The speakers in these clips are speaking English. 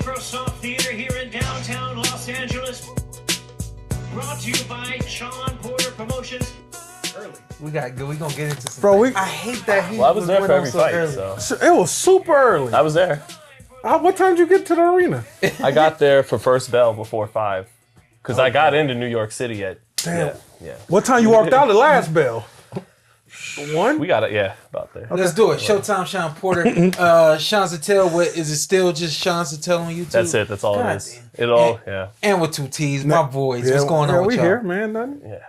Microsoft Theater here in downtown Los Angeles. Brought to you by Shawn Porter Promotions. Early. We gonna get into some. Bro, I hate that he. Well, I was there for every fight, early. so It was super early. I was there. What time did you get to the arena? I got there for first bell before 5, because I got into New York City at. Damn. Yeah. What time you walked out the last bell? 1? We got it. Yeah, about there. Let's do it. Showtime, Shawn Porter. Shawn Zattel. What is it? Still just Shawn Zattel on YouTube? That's it. That's all God it is. It all. Yeah. And with 2 T's, my boys. What's going on with we y'all? here, man. Nothing. Yeah.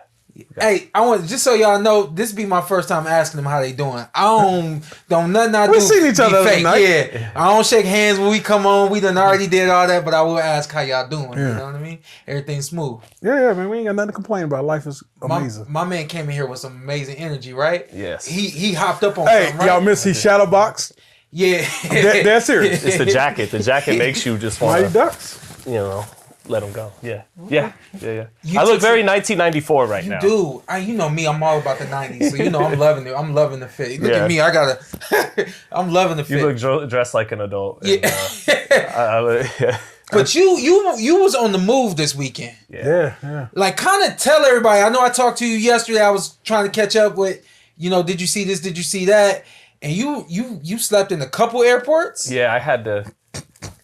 Hey, I want just so y'all know, this be my first time asking them how they doing. I don't nothing I do. We seen each other fake. tonight. Yeah, I don't shake hands when we come on. We done already did all that, but I will ask how y'all doing. You know what I mean? Everything's smooth. Yeah, man. We ain't got nothing to complain about. Life is amazing. My man came in here with some amazing energy, right? Yes. He hopped up on Hey, something, right? y'all miss his shadow box? Yeah. That's serious. It's the jacket. The jacket makes you just want Mighty to, Ducks. let him go. Yeah. I You look took very 1994 right now. You do. You know me. I'm all about the '90s, so you know I'm loving it. I'm loving the fit. Look Yeah. at me. I'm loving the fit. You look dressed like an adult. And, Yeah. But you was on the move this weekend. Yeah. Like, kind of tell everybody. I know I talked to you yesterday. I was trying to catch up with, did you see this? Did you see that? And you slept in a couple airports. Yeah, I had to.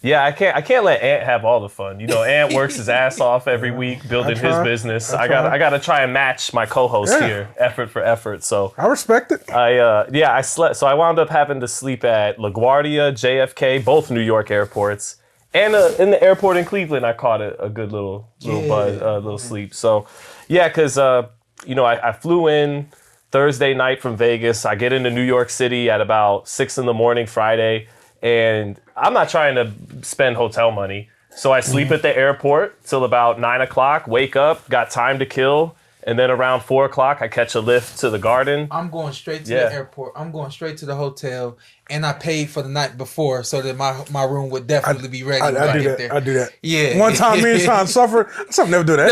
Yeah, I can't let Ant have all the fun. Ant works his ass off every week building his business. I gotta try and match my co-host here, effort for effort. So I respect it. I slept. So I wound up having to sleep at LaGuardia, JFK, both New York airports, and in the airport in Cleveland. I caught a good little sleep. So yeah, because I flew in Thursday night from Vegas. I get into New York City at about 6 a.m. Friday. And I'm not trying to spend hotel money. So I sleep at the airport till about 9 o'clock, wake up, got time to kill. And then around 4 o'clock, I catch a lift to the Garden. I'm going straight to the airport. I'm going straight to the hotel. And I paid for the night before so that my room would definitely be ready when I get there. I do that. Yeah. One time me and Shawn suffered. Something never do that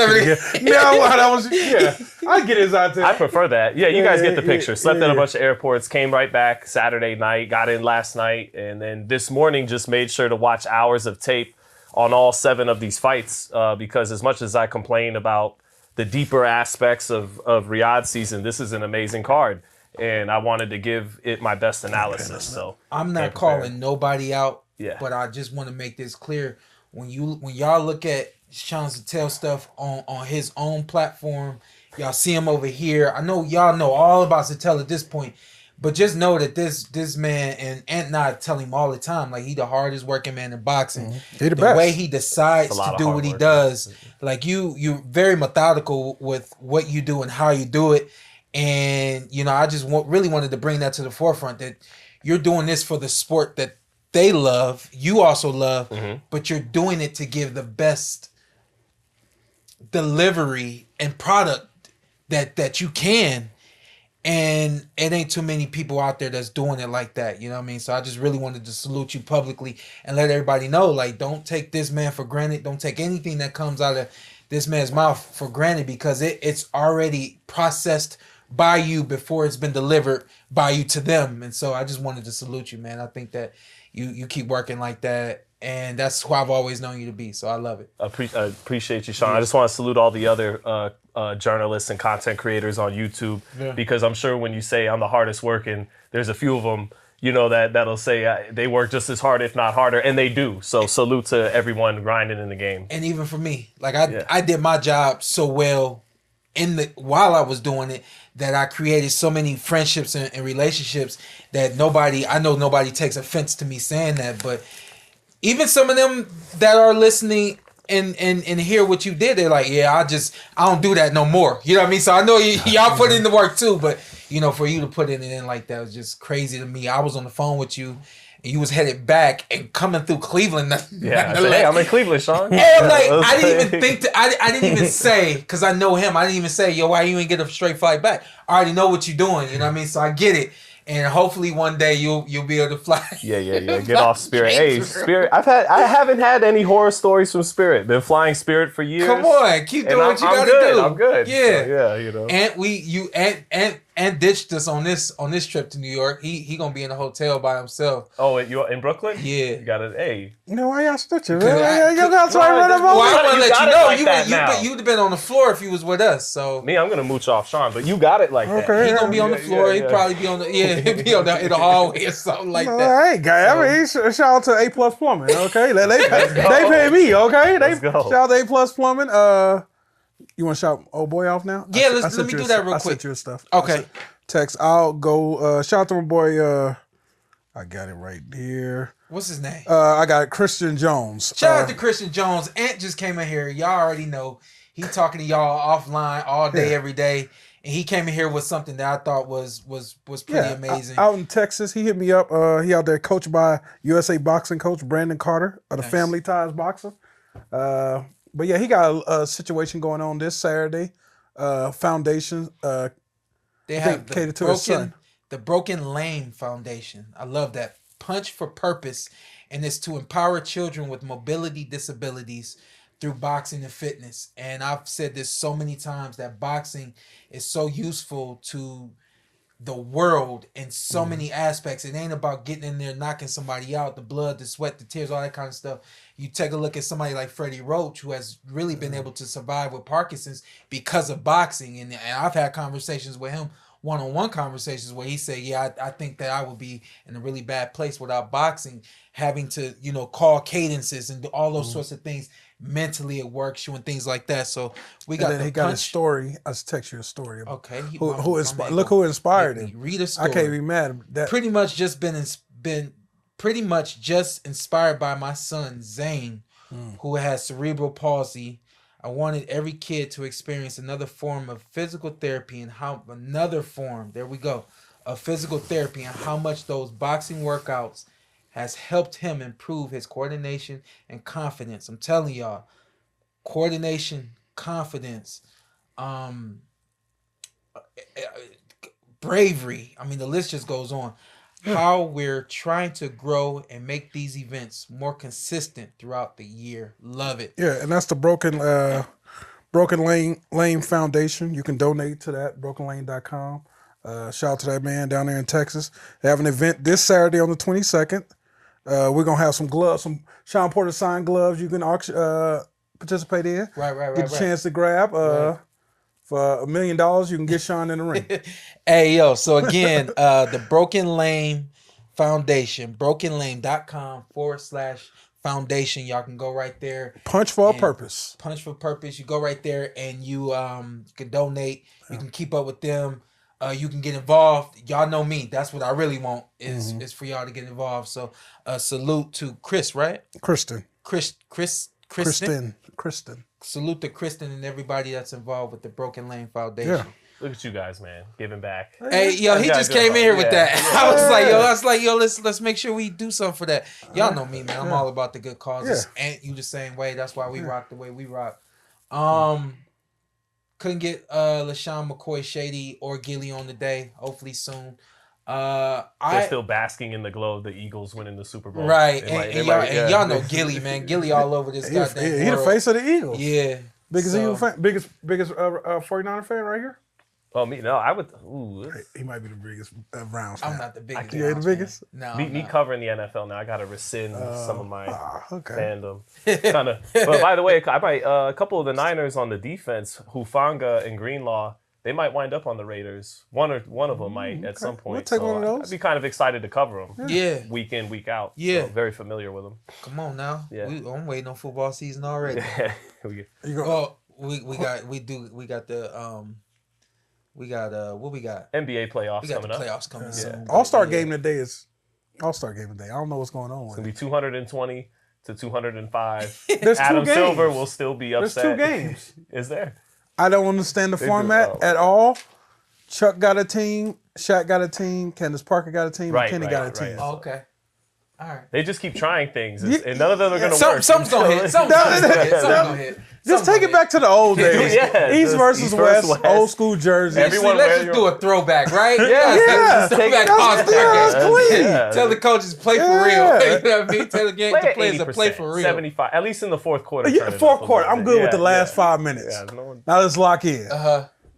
shit again. I get his out there. I prefer that. Yeah, you guys get the picture. yeah, Slept yeah. at a bunch of airports, came right back Saturday night, got in last night, and then this morning just made sure to watch hours of tape on all 7 of these fights because as much as I complain about the deeper aspects of Riyadh season, this is an amazing card. And I wanted to give it my best analysis. So I'm not calling nobody out, Yeah. but I just want to make this clear. When y'all look at Shawn Zattel stuff on his own platform, y'all see him over here. I know y'all know all about Zattel at this point, but just know that this man, and Ant and I tell him all the time, like, he the hardest working man in boxing. He the The best. way he decides It's a lot to of do hard what he work. does, like you're very methodical with what you do and how you do it. And I just really wanted to bring that to the forefront, that you're doing this for the sport that they love, you also love, but you're doing it to give the best delivery and product that you can. And it ain't too many people out there that's doing it like that. You know what I mean? So I just really wanted to salute you publicly and let everybody know, like, don't take this man for granted. Don't take anything that comes out of this man's mouth for granted, because it's already processed by you before it's been delivered by you to them. And so I just wanted to salute you, man. I think that you keep working like that, and that's who I've always known you to be. So I love it. I appreciate you, Shawn. I just want to salute all the other journalists and content creators on YouTube, because I'm sure when you say I'm the hardest working, there's a few of them, that'll say they work just as hard, if not harder, and they do. So salute to everyone grinding in the game. And even for me, like I did my job so well while I was doing it, that I created so many friendships and relationships that I know nobody takes offense to me saying that, but even some of them that are listening and hear what you did, they're like, I don't do that no more. You know what I mean? So I know y'all put in the work too, but for you to put it in like that was just crazy to me. I was on the phone with you, and you was headed back and coming through Cleveland. I said, hey, I'm in Cleveland, Shawn. And I'm like, I didn't even think I didn't even say, because I know him, I didn't even say, why you ain't get a straight flight back? I already know what you're doing, you know what I mean? So I get it. And hopefully one day you'll be able to fly. Yeah. Get off Spirit. Hey, Spirit. I haven't had any horror stories from Spirit. Been flying Spirit for years. Come on, keep doing what you gotta do. I'm good. Yeah. So, yeah, And and ditched us on this trip to New York. He gonna be in a hotel by himself. Oh, you're in Brooklyn? Yeah. You got it. Hey. You know why y'all stitching? Well, You got to run up Well, on I want to let you know like that now. you'd have been on the floor if you was with us. So Me, I'm gonna mooch off Shawn, but you got it like that. Okay. he gonna be on the floor. Yeah. He'd probably be on the he'd be on in the hallway or something like that. Hey, guy. I mean, shout out to A Plus Plumbing. Okay, they pay me. Okay, Let's go. shout out to A Plus Plumbing. You want to shout old boy off now? Yeah, let me do that real I quick. sent you his stuff. Okay. Text. I'll go. Shout out to my boy. I got it right here. What's his name? I got Christian Jones. Shout out to Christian Jones. Ant just came in here. Y'all already know he talking to y'all offline all day, every day, and he came in here with something that I thought was pretty amazing. Out in Texas, he hit me up. He out there coached by USA boxing coach Brandon Carter of the Nice. Family Ties Boxing. But yeah, he got a situation going on this Saturday. Foundation. They I have think catered to his son. the Broken Lane Foundation. I love that. Punch for Purpose, and it's to empower children with mobility disabilities through boxing and fitness. And I've said this so many times that boxing is so useful to the world in so many aspects. It ain't about getting in there, knocking somebody out, the blood, the sweat, the tears, all that kind of stuff. You take a look at somebody like Freddie Roach, who has really been able to survive with Parkinson's because of boxing. And I've had conversations with him, one-on-one conversations, where he said, yeah, I think that I would be in a really bad place without boxing, having to, call cadences and do all those sorts of things. Mentally it works you and things like that. So we got he got a story. I just text you a story. Okay. Who inspired? Look who inspired him. Read a story. I can't be mad at that. Pretty much just been pretty much just inspired by my son Zane, who has cerebral palsy. I wanted every kid to experience another form of physical therapy of physical therapy, and how much those boxing workouts has helped him improve his coordination and confidence. I'm telling y'all, coordination, confidence, bravery. I mean, the list just goes on. How we're trying to grow and make these events more consistent throughout the year. Love it. Yeah, and that's the Broken Lane Foundation. You can donate to that, brokenlane.com. Shout out to that man down there in Texas. They have an event this Saturday on the 22nd. We're going to have some gloves, some Shawn Porter signed gloves you can participate in. Right. Get the chance to grab. For $1 million, you can get Shawn in the ring. Hey, yo, so again, the Broken Lane Foundation, brokenlane.com/foundation. Y'all can go right there. Punch for a purpose. Punch for Purpose. You go right there and you can donate. You can keep up with them. You can get involved. Y'all know me. That's what I really want is for y'all to get involved. So salute to Chris, right? Kristen. Salute to Kristen and everybody that's involved with the Broken Lane Foundation. Yeah. Look at you guys, man, giving back. Hey, yo, he just came in here with that. I was like, yo, let's make sure we do something for that. Y'all know me, man. I'm all about the good causes. And you the same way. That's why we rock the way we rock. Couldn't get LaShawn McCoy, Shady, or Gilly on the day. Hopefully soon. They're still basking in the glow of the Eagles winning the Super Bowl. Right, y'all know Gilly, man. Gilly all over this goddamn world. He the face of the Eagles. Yeah. Biggest Eagle fan, biggest 49er fan right here. Oh, me? No, I would. Ooh, he might be the biggest Browns fan. I'm not the biggest. You ain't the biggest? No. Me covering the NFL now, I got to rescind some of my fandom. But by the way, I might a couple of the Niners on the defense, Hufanga and Greenlaw, they might wind up on the Raiders. One of them might at some point. We'll take one of those. I'd be kind of excited to cover them. Yeah. Week in, week out. Yeah. So very familiar with them. Come on now. Yeah. I'm waiting on football season already. We got what we got? NBA playoffs We got coming the up. playoffs coming soon. All-Star game today is All-Star game today. I don't know what's going on with It's it. going to be 220 to 205. There's Adam two games. Silver will still be upset. There's 2 games. Is there? I don't understand the format at all. Chuck got a team. Shaq got a team. Candace Parker got a team. and Kenny got a team. Oh, okay. All right. They just keep trying things, and none of them are going to work. Something's going to hit. Something's going to hit. Just take it back to the old days. East versus East West, West. old school jerseys. Everyone Let's just do a throwback, right? Yeah. Take back That's clean. Tell the coaches play for real. You know what I mean? Tell the game the players to play for real. 75, at least in the fourth quarter. Yeah, fourth quarter. I'm good with the last 5 minutes. Yeah, Now let's lock in.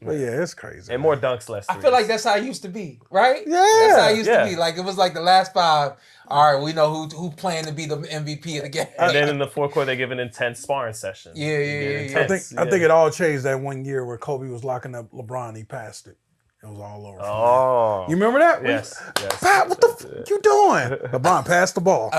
But yeah, it's crazy. And more dunks, less I threes. feel like that's how it used to be, right? Yeah. That's how it used Yeah. to be. Like, it was like the last 5. All right, we know who playing to be the MVP of the game. And then in the forecourt, they give an intense sparring session. Yeah. I think it all changed that one year where Kobe was locking up LeBron. He passed it. It was all over. Oh. You remember that? Yes. Pat, what the f you doing? LeBron passed the ball.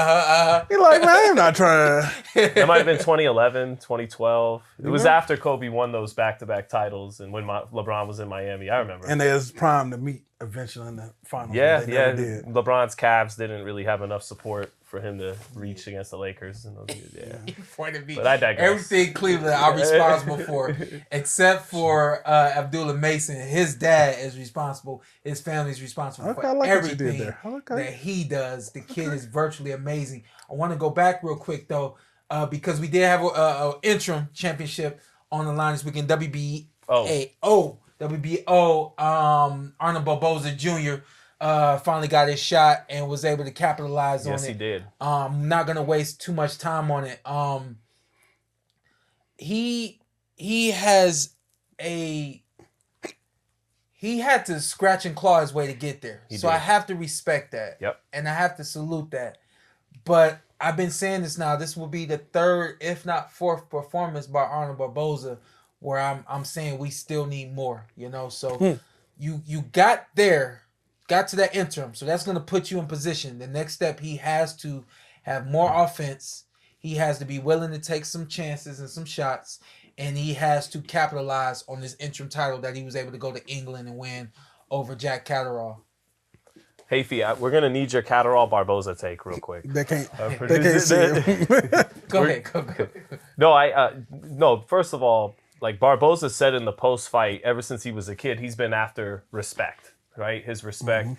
He's like, man, I'm not trying to. That might have been 2011, 2012. It was after Kobe won those back-to-back titles and when LeBron was in Miami. I remember. And they was primed to meet eventually in the finals. Yeah, They yeah. never did. LeBron's Cavs didn't really have enough support for him to reach against the Lakers. In those years. Yeah. Point of view. But I digress. Everything Cleveland I'm responsible for, except for Abdullah Mason. His dad is responsible. His family's responsible Okay, for I like what you everything did there. Okay. that he does. The kid is virtually amazing. I want to go back real quick though, because we did have a interim championship on the line this weekend. WBO. Arnold Barboza Jr. Finally got his shot and was able to capitalize on it. Yes, he did. I'm not gonna waste too much time on it. He had to scratch and claw his way to get there. He So did. I have to respect that. Yep. And I have to salute that. But I've been saying this now. This will be the 3rd, if not 4th, performance by Arnold Barboza where I'm saying we still need more. You know, so you got there. Got to that interim, so that's going to put you in position. The next step, he has to have more offense. He has to be willing to take some chances and some shots, and he has to capitalize on this interim title that he was able to go to England and win over Jack Catterall. Hey, Fee, we're going to need your Catterall Barboza take real quick. They can't see it. Go ahead. No, first of all, like Barboza said in the post-fight, ever since he was a kid, he's been after respect. Right, his respect,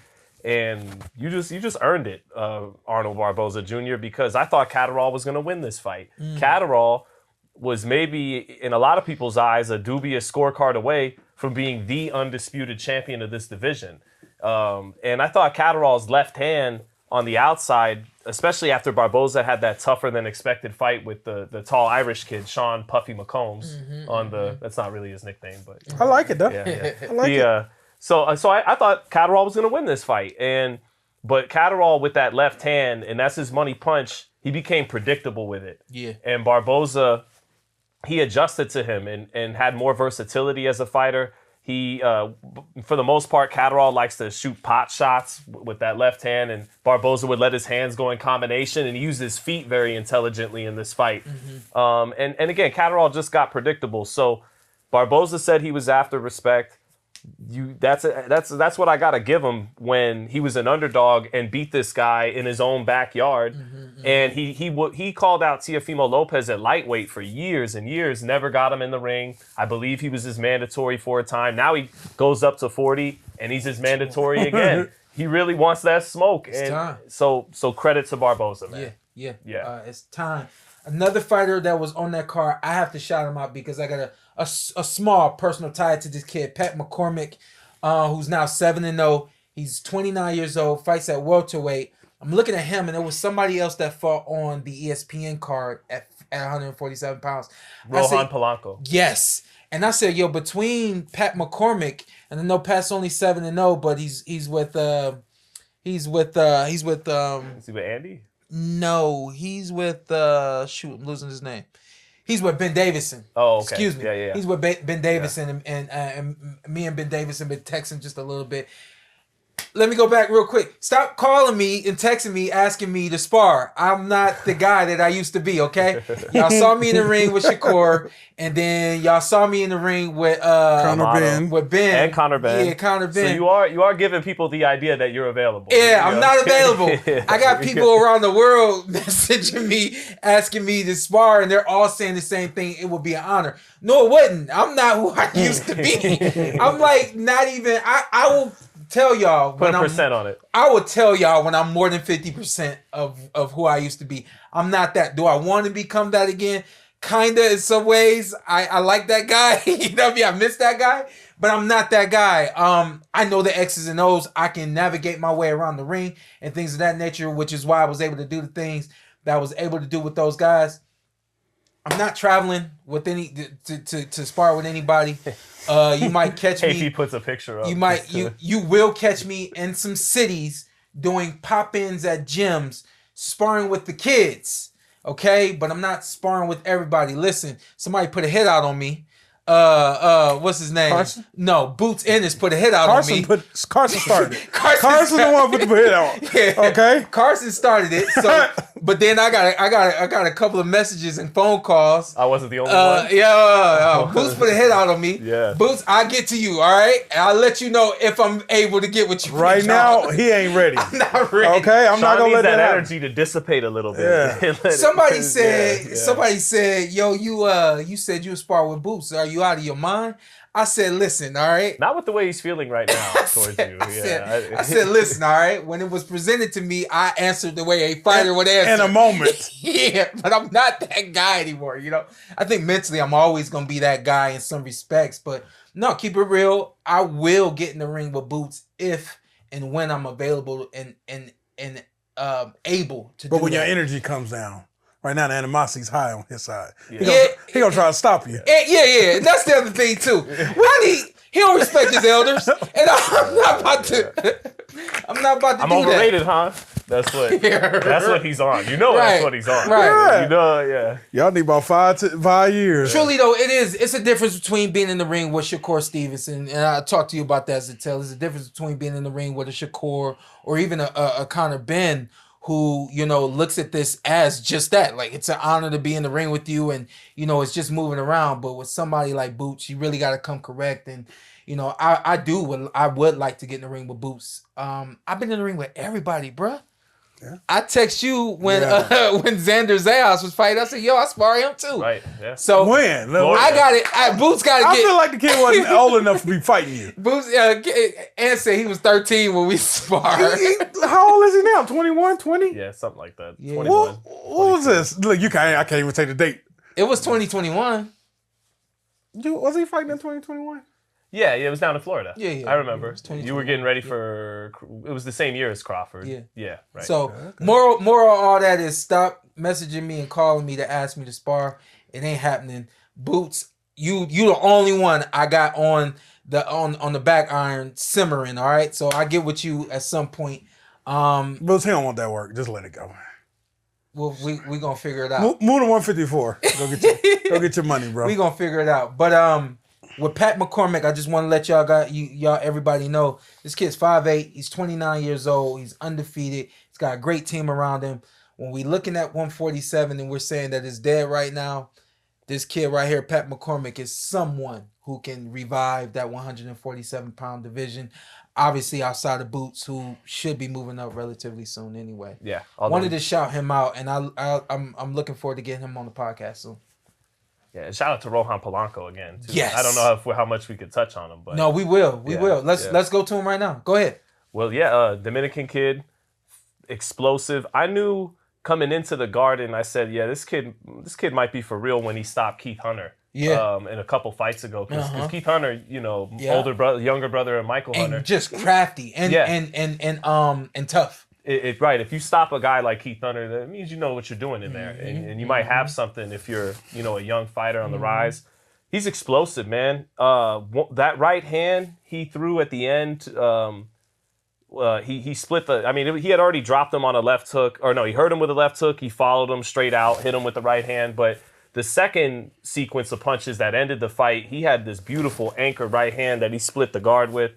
and you just earned it, Arnold Barboza Jr. Because I thought Catterall was going to win this fight. Catterall was maybe, in a lot of people's eyes, a dubious scorecard away from being the undisputed champion of this division. And I thought Catterall's left hand on the outside, especially after Barboza had that tougher than expected fight with the tall Irish kid, Shawn Puffy McCombs, on the. That's not really his nickname, but I like it though. yeah. I like it. So I thought Catterall was going to win this fight, but Catterall with that left hand, and that's his money punch, he became predictable with it. Yeah. And Barboza, he adjusted to him and had more versatility as a fighter. He, for the most part, Catterall likes to shoot pot shots with that left hand, and Barboza would let his hands go in combination, and he used his feet very intelligently in this fight. And again, Catterall just got predictable. So Barboza said he was after respect. That's what I gotta give him when he was an underdog and beat this guy in his own backyard, and he called out Teofimo Lopez at lightweight for years and years, never got him in the ring. I believe he was his mandatory for a time. Now he goes up to 40 and he's his mandatory again. He really wants that smoke, It's time. So credit to Barboza, man. Yeah. Yeah. It's time. Another fighter that was on that card, I have to shout him out because I got a small personal tie to this kid, Pat McCormack, who's now 7-0. He's 29 years old, fights at welterweight. I'm looking at him, and there was somebody else that fought on the ESPN card at 147 pounds. Rohan Polanco. Yes. And I said, yo, between Pat McCormack, and I know Pat's only 7-0, but he's with Is he with Andy? No, he's with I'm losing his name. He's with Ben Davison. Oh, okay. Excuse me. Yeah. He's with Ben Davison, and me and Ben Davison been texting just a little bit. Let me go back real quick. Stop calling me and texting me asking me to spar. I'm not the guy that I used to be, okay? Y'all saw me in the ring with Shakur, and then y'all saw me in the ring with Conor Ben. And Conor Ben. Yeah, Conor Ben. So you are giving people the idea that you're available. Yeah, I'm not available. I got people around the world messaging me, asking me to spar, and they're all saying the same thing. It would be an honor. No, it wouldn't. I'm not who I used to be. I'm like not even. I will tell y'all Put a percent on it. I will tell y'all when I'm more than 50% of who I used to be. I'm not that. Do I want to become that again? Kinda in some ways. I like that guy. You know what I mean? I miss that guy, but I'm not that guy. I know the X's and O's. I can navigate my way around the ring and things of that nature, which is why I was able to do the things that I was able to do with those guys. I'm not traveling with to spar with anybody. You might catch me. If he puts a picture up. You will catch me in some cities doing pop-ins at gyms, sparring with the kids. Okay, but I'm not sparring with everybody. Listen, somebody put a hit out on me. What's his name? Carson? No, Boots Ennis put a hit out on me. Carson started it. Carson's the one who put the hit out. Yeah. Okay. Carson started it. So, but then I got a couple of messages and phone calls. I wasn't the only one. Yeah, Boots put a hit out on me. Yeah. Boots, I'll get to you, all right? And I'll let you know if I'm able to get with you. Right now, he ain't ready. I'm not ready. Okay, I'm not Shawn gonna let needs that happen. energy to dissipate a little bit. Yeah. Somebody said, Yeah. yo, you said you would spar with Boots. Are you out of your mind? I said, listen, all right. Not with the way he's feeling right now towards you. I said, listen, all right. When it was presented to me, I answered the way a fighter would answer. In a moment. Yeah, but I'm not that guy anymore, you know? I think mentally I'm always going to be that guy in some respects. But no, keep it real. I will get in the ring with Boots if and when I'm available and able to do But when that. your energy comes down, right now the animosity's high on his side. Yeah. He gonna try to stop you. Yeah. That's the other thing too. He don't respect his elders, and I'm not about to. I'm not about to I'm do overrated, huh? That's what. That's what he's on. You know, that's what he's on. Right. Yeah. You know, yeah. Y'all need about 5 years. Truly though, it's a difference between being in the ring with Shakur Stevenson, and I talked to you about that as a tell. There's a difference between being in the ring with a Shakur or even a Conor Ben, who, you know, looks at this as just that. Like, it's an honor to be in the ring with you, and, you know, it's just moving around. But with somebody like Boots, you really got to come correct. And, you know, I would like to get in the ring with Boots. I've been in the ring with everybody, bruh. Yeah. I text you when Xander Zayas was fighting. I said, yo, I spar him too. Right. Yeah. So When? I got it. Boots got to I get. feel like the kid wasn't old enough to be fighting you. Boots, and said he was 13 when we sparred. How old is he now? 21, 20? Yeah, something like that. Yeah. 21. What was this? Look, I can't even take the date. It was 2021. Was he fighting in 2021? Yeah, it was down in Florida. Yeah. I remember. It was You were getting ready for. It was the same year as Crawford. Yeah. Right. So moral of all that is stop messaging me and calling me to ask me to spar. It ain't happening. Boots, you the only one I got on the back iron simmering. All right, so I get with you at some point. But he don't want that work. Just let it go. Well, we gonna figure it out. Move to 154. Go get your money, bro. We gonna figure it out. But with Pat McCormack, I just want to let y'all everybody know this kid's 5'8". He's 29 years old. He's undefeated. He's got a great team around him. When we looking at 147 and we're saying that it's dead right now, this kid right here, Pat McCormack, is someone who can revive that 147-pound division. Obviously, outside of Boots, who should be moving up relatively soon anyway. Yeah. Wanted to shout him out, and I'm looking forward to getting him on the podcast soon. Yeah, and shout out to Rohan Polanco again, too. Yes. I don't know how much we could touch on him, but No, we will. We will. Let's go to him right now. Go ahead. Well, yeah, Dominican kid, explosive. I knew coming into the Garden, I said, yeah, this kid might be for real when he stopped Keith Hunter. Yeah. In a couple fights ago, because Keith Hunter, older brother, younger brother of Michael And Hunter, just crafty and tough. Right. If you stop a guy like Keith Hunter, that means you know what you're doing in there, and you might have something if you're a young fighter on the rise. He's explosive, man. That right hand he threw at the end. He split the. I mean, he had already dropped him on a left hook, or no, he hurt him with a left hook. He followed him straight out, hit him with the right hand. But the second sequence of punches that ended the fight, he had this beautiful anchored right hand that he split the guard with.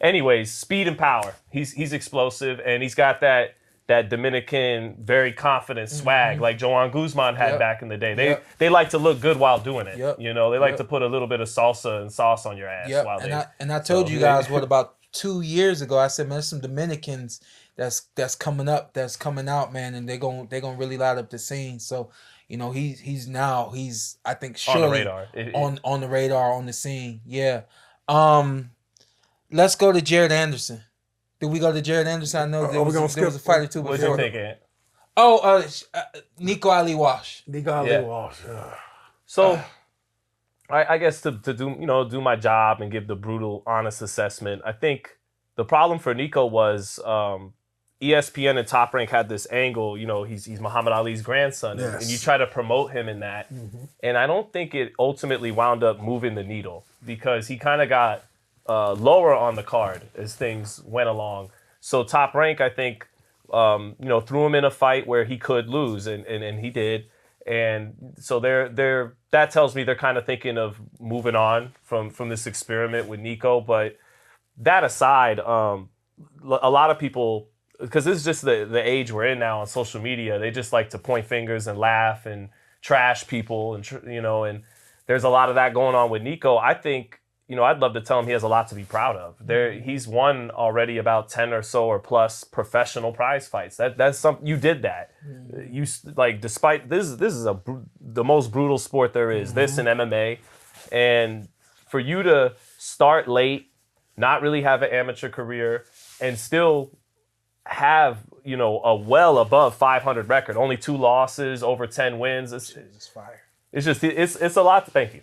Anyways, speed and power. He's explosive, and he's got that Dominican very confident swag like Juan Guzman had back in the day. They like to look good while doing it. They like to put a little bit of salsa and sauce on your ass while I told you guys about 2 years ago. I said, man, there's some Dominicans that's coming up, that's coming out, man, and they're gonna really light up the scene. So, he's I think surely on the radar. On the radar, on the scene. Yeah. Let's go to Jared Anderson. Did we go to Jared Anderson? I know there was a fight or two before. What you thinking? Oh, Nico Ali Walsh. Nico Ali Walsh. So, I guess to do my job and give the brutal, honest assessment. I think the problem for Nico was ESPN and Top Rank had this angle, he's Muhammad Ali's grandson, and you try to promote him in that. And I don't think it ultimately wound up moving the needle because he kind of got lower on the card as things went along. So Top Rank, I think, threw him in a fight where he could lose, and he did. And so that tells me they're kind of thinking of moving on from this experiment with Nico. But that aside, a lot of people, because this is just the age we're in now on social media, they just like to point fingers and laugh and trash people, and there's a lot of that going on with Nico. I think, I'd love to tell him he has a lot to be proud of. He's won already about 10 or so or plus professional prize fights. That's something, you did that. You despite this is the most brutal sport there is. This and MMA, and for you to start late, not really have an amateur career, and still have a well above 500 record, only 2 losses, over 10 wins. It's fire. It's just it's a lot. Thank you.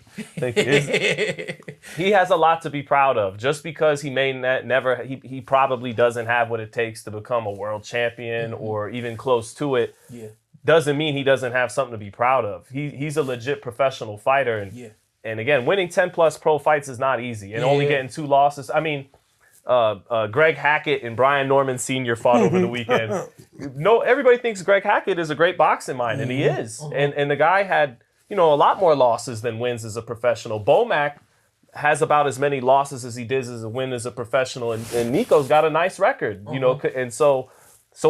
He has a lot to be proud of. Just because he may never, he probably doesn't have what it takes to become a world champion or even close to it. Yeah. Doesn't mean he doesn't have something to be proud of. He's a legit professional fighter, and again, winning 10 plus pro fights is not easy, and only getting 2 losses. I mean, Greg Hackett and Brian Norman Sr. fought over the weekend. Everybody thinks Greg Hackett is a great boxing mind, and he is. And the guy had a lot more losses than wins as a professional. Bomac has about as many losses as he did as a win as a professional, and Nico's got a nice record, and so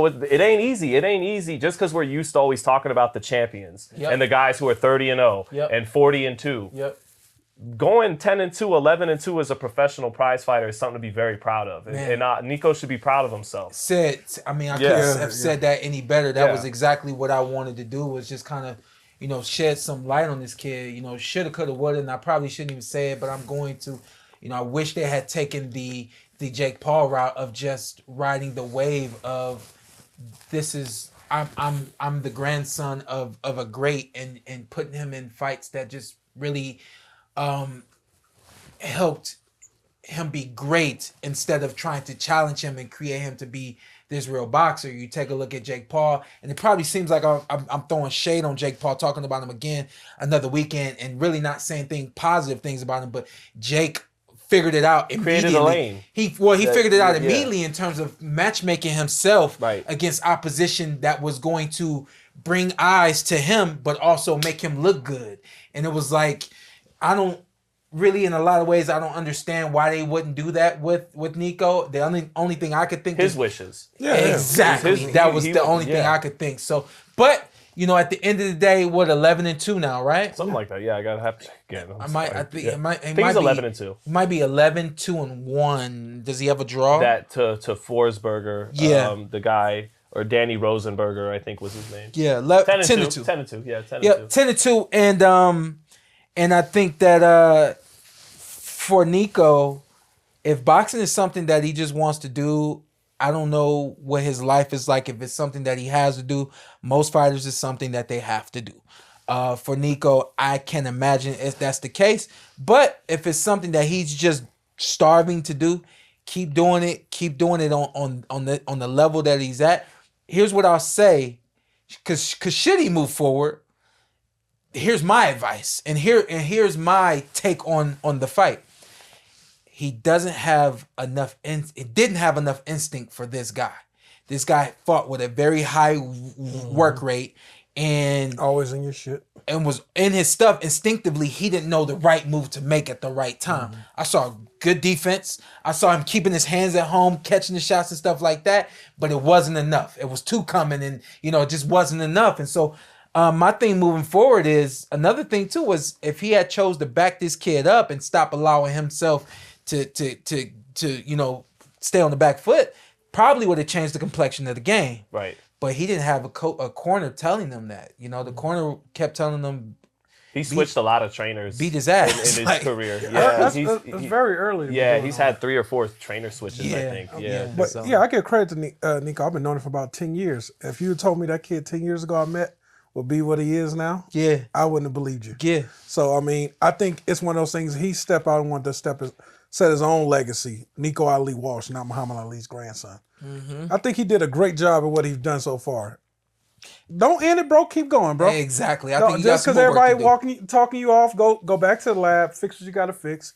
it ain't easy. It ain't easy just because we're used to always talking about the champions and the guys who are 30-0 and 40-2. Yep. Going 10-2, 11-2 as a professional prize fighter is something to be very proud of, and Nico should be proud of himself. I couldn't have said that any better. That was exactly what I wanted to do, was just kind of, shed some light on this kid. Shoulda, coulda, woulda, and I probably shouldn't even say it, but I'm going to. I wish they had taken the Jake Paul route of just riding the wave of I'm the grandson of a great, and putting him in fights that just really helped him be great, instead of trying to challenge him and create him to be this real boxer. You take a look at Jake Paul, and it probably seems like I'm throwing shade on Jake Paul, talking about him again another weekend, and really not saying positive things about him. But Jake figured it out immediately. Created a lane. He figured it out immediately in terms of matchmaking himself against opposition that was going to bring eyes to him, but also make him look good. And it was like, I don't really, in a lot of ways, I don't understand why they wouldn't do that with Nico. The only thing I could think his wishes. Yeah, exactly. That was the only thing I could think. So, but at the end of the day, what, 11-2 now, right? Something like that. Yeah, I gotta have to again. I think he's 11-2. It might be 11-2-1. Does he have a draw? That to Forsberger. Yeah. The guy, or Danny Rosenberger, I think was his name. Yeah, 10-2. 10-2. Yeah, 10-2. Yeah, 10-2, and I think that for Nico, if boxing is something that he just wants to do, I don't know what his life is like. If it's something that he has to do, most fighters is something that they have to do. For Nico, I can imagine if that's the case. But if it's something that he's just starving to do, keep doing it. Keep doing it on the level that he's at. Here's what I'll say, because should he move forward, here's my advice, and here's my take on the fight. He doesn't have enough. It didn't have enough instinct for this guy. This guy fought with a very high work rate, and always in your shit, and was in his stuff instinctively. He didn't know the right move to make at the right time. I saw good defense. I saw him keeping his hands at home, catching the shots and stuff like that. But it wasn't enough. It was two coming, and it just wasn't enough. And so, my thing moving forward is another thing too was if he had chose to back this kid up and stop allowing himself to stay on the back foot, probably would have changed the complexion of the game. Right. But he didn't have a corner telling them that. The corner kept telling them. He switched a lot of trainers. Beat his ass in his career. Yeah, that's very early. Yeah, he's had 3 or 4 trainer switches, I think. Yeah. But I give credit to Nico. I've been knowing him for about 10 years. If you told me that kid 10 years ago I met would be what he is now, I wouldn't have believed you. Yeah. So, I mean, I think it's one of those things, he stepped out and wanted to set his own legacy. Nico Ali Walsh, not Muhammad Ali's grandson. Mm-hmm. I think he did a great job at what he's done so far. Don't end it, bro. Keep going, bro. Exactly. I No, think you just got because some more everybody work to do. talking you off, go back to the lab, fix what you got to fix,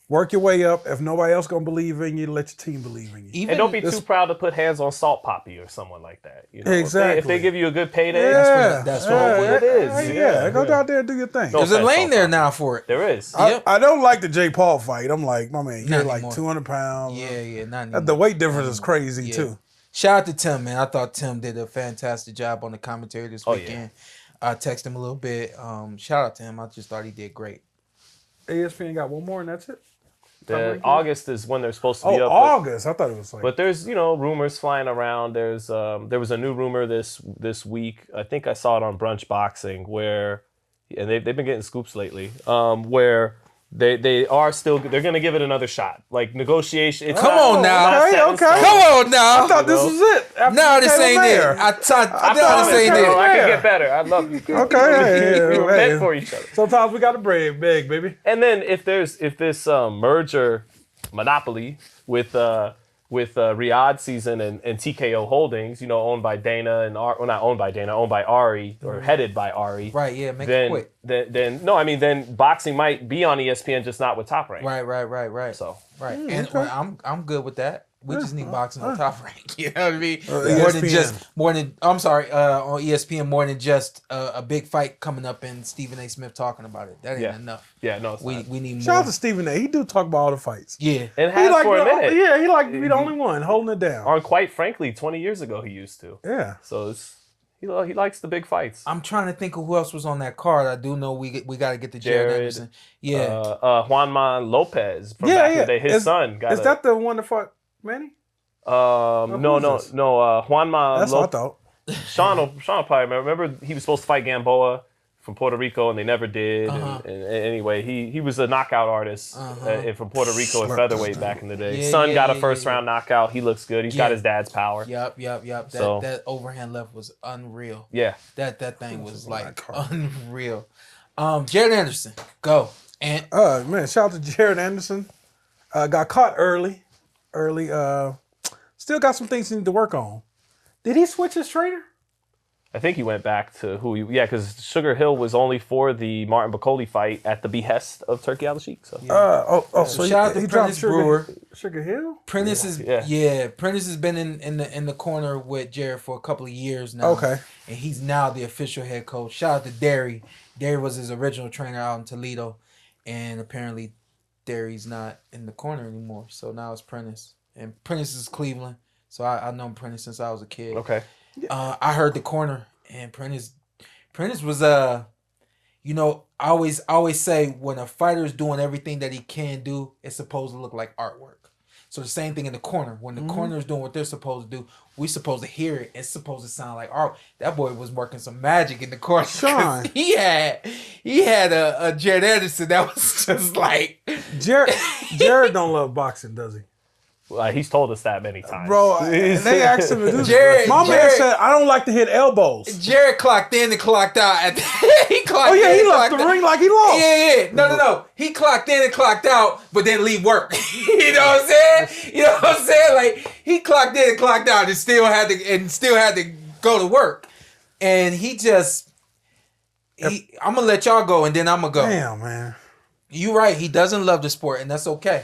work your way up. If nobody else gonna believe in you, let your team believe in you. Even And don't be too proud to put hands on Salt Poppy or someone like that. You know? Exactly. If they give you a good payday, Yeah, that's what it is. Yeah, go out there and do your thing. No There's a offense, lane Salt there Poppy. now for it. There is. Yep. I don't like the Jay Paul fight. I'm like, my man, you're Not like anymore. 200 pounds. Yeah, not anymore. The weight difference is crazy Yeah. too. Shout out to Tim, man. I thought Tim did a fantastic job on the commentary this Oh, yeah. weekend. I texted him a little bit. Shout out to him. I just thought he did great. ESPN got one more and that's it. August is when they're supposed to be Oh, up. August. I thought it was like. But there's, rumors flying around. There was a new rumor this week. I think I saw it on Brunch Boxing and they've been getting scoops lately. Where they're going to give it another shot. Like negotiation. It's Come on now. Okay. Come on now. I thought this was it. After No, you this came ain't there. it. I thought promise, this ain't girl, it. I can get better. I love you. Girl. Okay, We were hey. meant for each other. Sometimes we got to brave big, baby. And then if this merger monopoly with Riyadh season and TKO Holdings, owned by Dana and not owned by Dana, owned by Ari or headed by Ari. Right, yeah, make it quick. Then boxing might be on ESPN, just not with Top Rank. Right. So Right. And okay. I'm good with that. We just need boxing on Top Rank. You know what I mean? ESPN. On ESPN, more than just a big fight coming up and Stephen A. Smith talking about it. That ain't enough. Yeah, no, it's We not. need more. Shout out to Stephen A. He do talk about all the fights. Yeah. And He has like for a minute. he like to be the only one holding it down. Or quite frankly, 20 years ago he used to. Yeah. So he likes the big fights. I'm trying to think of who else was on that card. I do know we got to get the Jared Anderson. Yeah. Juan Lopez from back in the day. His son got Is that the one that fought Manny? No. Juanma That's what I thought. Shawn will probably remember he was supposed to fight Gamboa from Puerto Rico and they never did. And anyway, he was a knockout artist from Puerto Rico at featherweight back in the day. Yeah, Son got a yeah, first round knockout. He looks good. He's got his dad's power. Yep. That overhand left was unreal. Yeah. That thing was like unreal. Jared Anderson, go. And Man, shout out to Jared Anderson. Got caught early. Still got some things he need to work on. Did he switch his trainer? I think he went back to because Sugar Hill was only for the Martin Bacoli fight at the behest of Turkey Al-Sheikh. So So shout out to he dropped Prentice Brewer. Sugar Hill? Prentice Prentice has been in the corner with Jared for a couple of years now. Okay. And he's now the official head coach. Shout out to Derry. Derry was his original trainer out in Toledo. And apparently Derry's not in the corner anymore. So now it's Prentice. And Prentice is Cleveland. So I've known Prentice since I was a kid. okay. I heard the corner and Prentice was I always say when a fighter is doing everything that he can do, it's supposed to look like artwork. So the same thing in the corner. When the corner is doing what they're supposed to do, we supposed to hear it. It's supposed to sound like art. That boy was working some magic in the corner. Shawn. He had a Jared Anderson that was just like Jared don't love boxing, does he? He's told us that many times. Bro, and they asked him to do Jared- My man Jared- said, I don't like to hit elbows. Jared clocked in and clocked out. He He left the ring like he lost. Yeah. No. He clocked in and clocked out, but then leave work. You know what I'm saying? Like he clocked in and clocked out and still had to go to work. And I'm gonna let y'all go and then I'm gonna go. Damn, man. You right. He doesn't love the sport, and that's okay.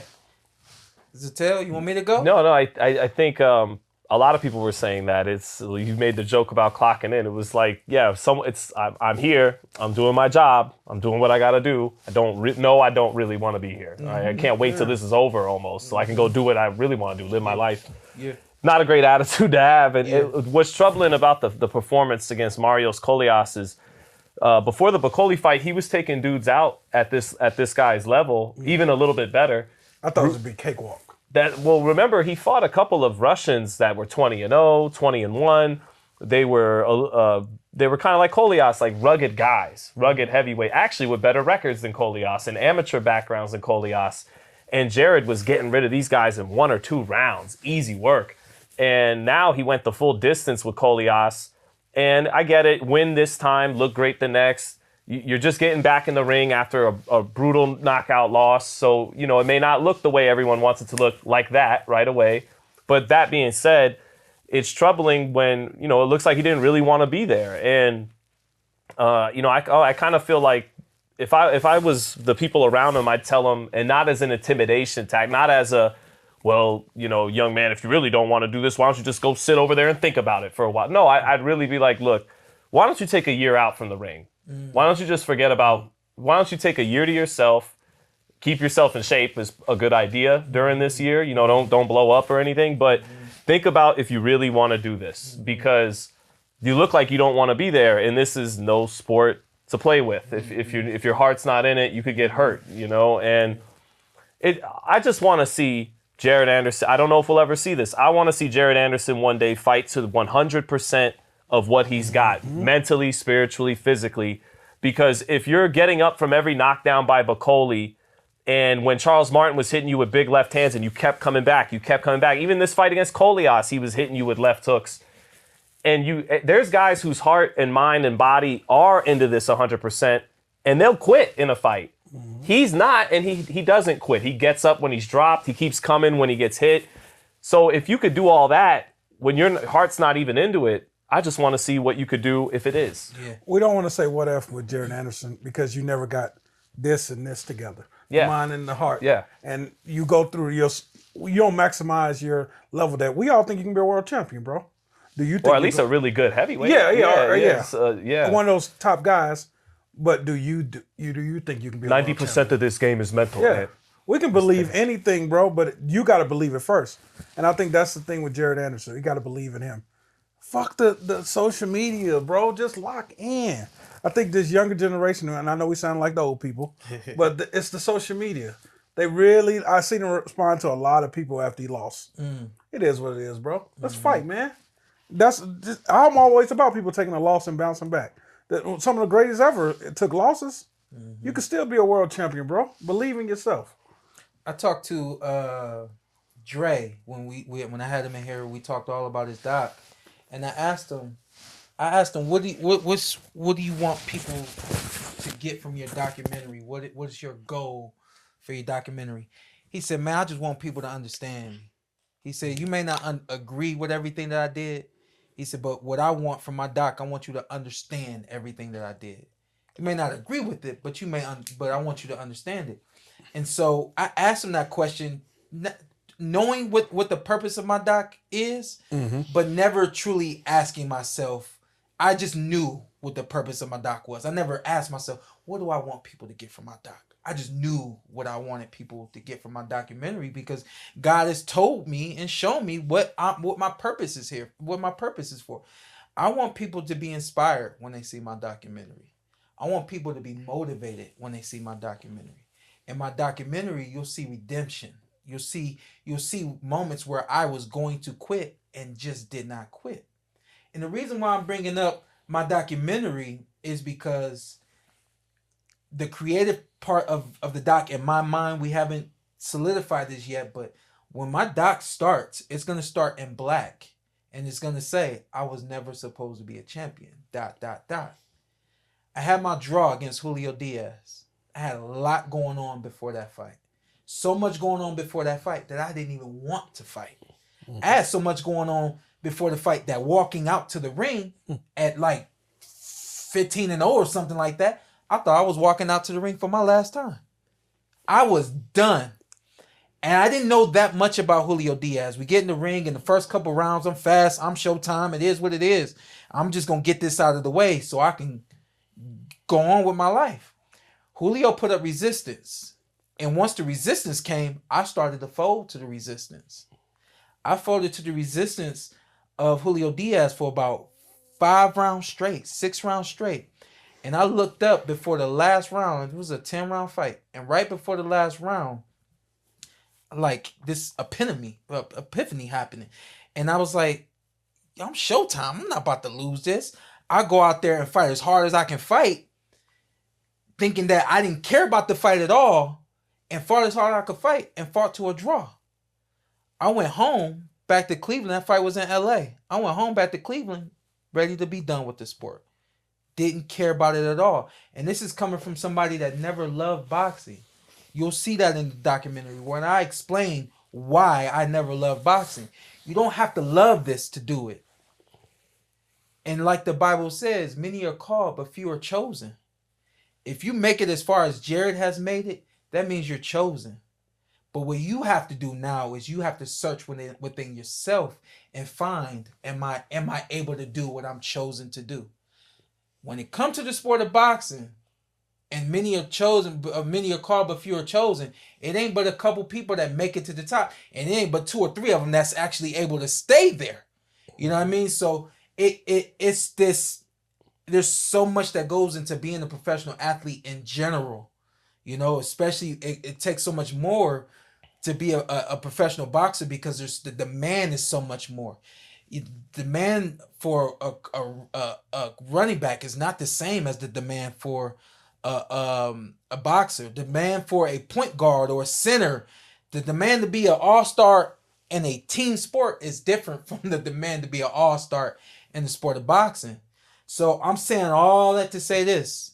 Is it Tail? You want me to go? No. I think a lot of people were saying that you made the joke about clocking in. It was like, I'm here. I'm doing my job. I'm doing what I got to do. I don't really want to be here. I can't wait till this is over almost so I can go do what I really want to do, live my life. Yeah. Not a great attitude to have. And what's troubling about the performance against Marios Kollias is before the Bacoli fight, he was taking dudes out at this guy's level, even a little bit better. I thought it was a big cakewalk. Remember, he fought a couple of Russians that were 20-0, 20-1. They were kind of like Kollias, like rugged guys, rugged heavyweight, actually with better records than Kollias and amateur backgrounds than Kollias. And Jared was getting rid of these guys in 1 or 2 rounds, easy work. And now he went the full distance with Kollias. And I get it, win this time, look great the next. You're just getting back in the ring after a brutal knockout loss. So, it may not look the way everyone wants it to look like that right away. But that being said, it's troubling when, it looks like he didn't really want to be there. And, I kind of feel like if I was the people around him, I'd tell him, and not as an intimidation tactic, not as a, well, young man, if you really don't want to do this, why don't you just go sit over there and think about it for a while? No, I'd really be like, look, why don't you take a year out from the ring? Why don't you just why don't you take a year to yourself, keep yourself in shape is a good idea during this year. Don't blow up or anything, but think about if you really want to do this, because you look like you don't want to be there, and this is no sport to play with. If your heart's not in it, you could get hurt, and I just want to see Jared Anderson. I don't know if we'll ever see this. I want to see Jared Anderson one day fight to 100% of what he's got, mentally, spiritually, physically. Because if you're getting up from every knockdown by Bacoli, and when Charles Martin was hitting you with big left hands and you kept coming back, even this fight against Kollias, he was hitting you with left hooks. And there's guys whose heart and mind and body are into this 100%, and they'll quit in a fight. He's not, and he doesn't quit. He gets up when he's dropped. He keeps coming when he gets hit. So if you could do all that when your heart's not even into it, I just want to see what you could do if it is. Yeah. We don't want to say what if with Jared Anderson because you never got this and this together. Yeah. The mind and the heart. Yeah. And you go through you don't maximize your level that we all think you can be a world champion, bro. Do you think or at least a really good heavyweight? Yeah. One of those top guys. But do you think you can be a 90% of this game is mental. Yeah. Man. We can believe anything, bro, but you got to believe it first. And I think that's the thing with Jared Anderson. You got to believe in him. Fuck the social media, bro. Just lock in. I think this younger generation, and I know we sound like the old people, but it's the social media. I seen him respond to a lot of people after he lost. It is what it is, bro. Let's fight, man. I'm always about people taking a loss and bouncing back. Some of the greatest ever took losses. You can still be a world champion, bro. Believe in yourself. I talked to Dre when I had him in here. We talked all about his doc, and I asked him, what do you want people to get from your documentary? What is your goal for your documentary? He said, man, I just want people to understand me. He said, you may not agree with everything that I did. He said, but what I want from my doc, I want you to understand everything that I did. You may not agree with it, but but I want you to understand it. And so I asked him that question, knowing what the purpose of my doc is, but never truly asking myself. I just knew what the purpose of my doc was. I never asked myself, what do I want people to get from my doc? I just knew what I wanted people to get from my documentary because God has told me and shown me what my purpose is here, what my purpose is for. I want people to be inspired when they see my documentary. I want people to be motivated when they see my documentary. In my documentary, you'll see redemption. You'll see moments where I was going to quit and just did not quit. And the reason why I'm bringing up my documentary is because the creative part of the doc, in my mind, we haven't solidified this yet, but when my doc starts, it's going to start in black. And it's going to say, I was never supposed to be a champion, ... I had my draw against Julio Diaz. I had a lot going on before that fight. So much going on before that fight that I didn't even want to fight. I had so much going on before the fight that walking out to the ring at like 15-0 or something like that, I thought I was walking out to the ring for my last time. I was done. And I didn't know that much about Julio Diaz. We get in the ring in the first couple rounds. I'm fast. I'm Showtime. It is what it is. I'm just going to get this out of the way so I can go on with my life. Julio put up resistance. And once the resistance came, I started to fold to the resistance. I folded to the resistance of Julio Diaz for about 6 rounds straight. And I looked up before the last round. It was a 10-round fight. And right before the last round, like this epiphany happening. And I was like, I'm Showtime. I'm not about to lose this. I go out there and fight as hard as I can fight, thinking that I didn't care about the fight at all, and fought as hard as I could fight and fought to a draw. I went home, back to Cleveland. That fight was in LA. I went home back to Cleveland, ready to be done with the sport. didn't care about it at all. And this is coming from somebody that never loved boxing. You'll see that in the documentary when I explain why I never loved boxing. You don't have to love this to do it. And like the Bible says, many are called, but few are chosen. If you make it as far as Jared has made it, that means you're chosen. But what you have to do now is you have to search within yourself and find, am I able to do what I'm chosen to do? When it comes to the sport of boxing, and many are called, but few are chosen, it ain't but a couple people that make it to the top. And it ain't but 2 or 3 of them that's actually able to stay there. You know what I mean? So it's this, there's so much that goes into being a professional athlete in general. You know, especially it takes so much more to be a professional boxer because the demand is so much more. The demand for a running back is not the same as the demand for a boxer. Demand for a point guard or a center, the demand to be an all-star in a team sport is different from the demand to be an all-star in the sport of boxing. So I'm saying all that to say this.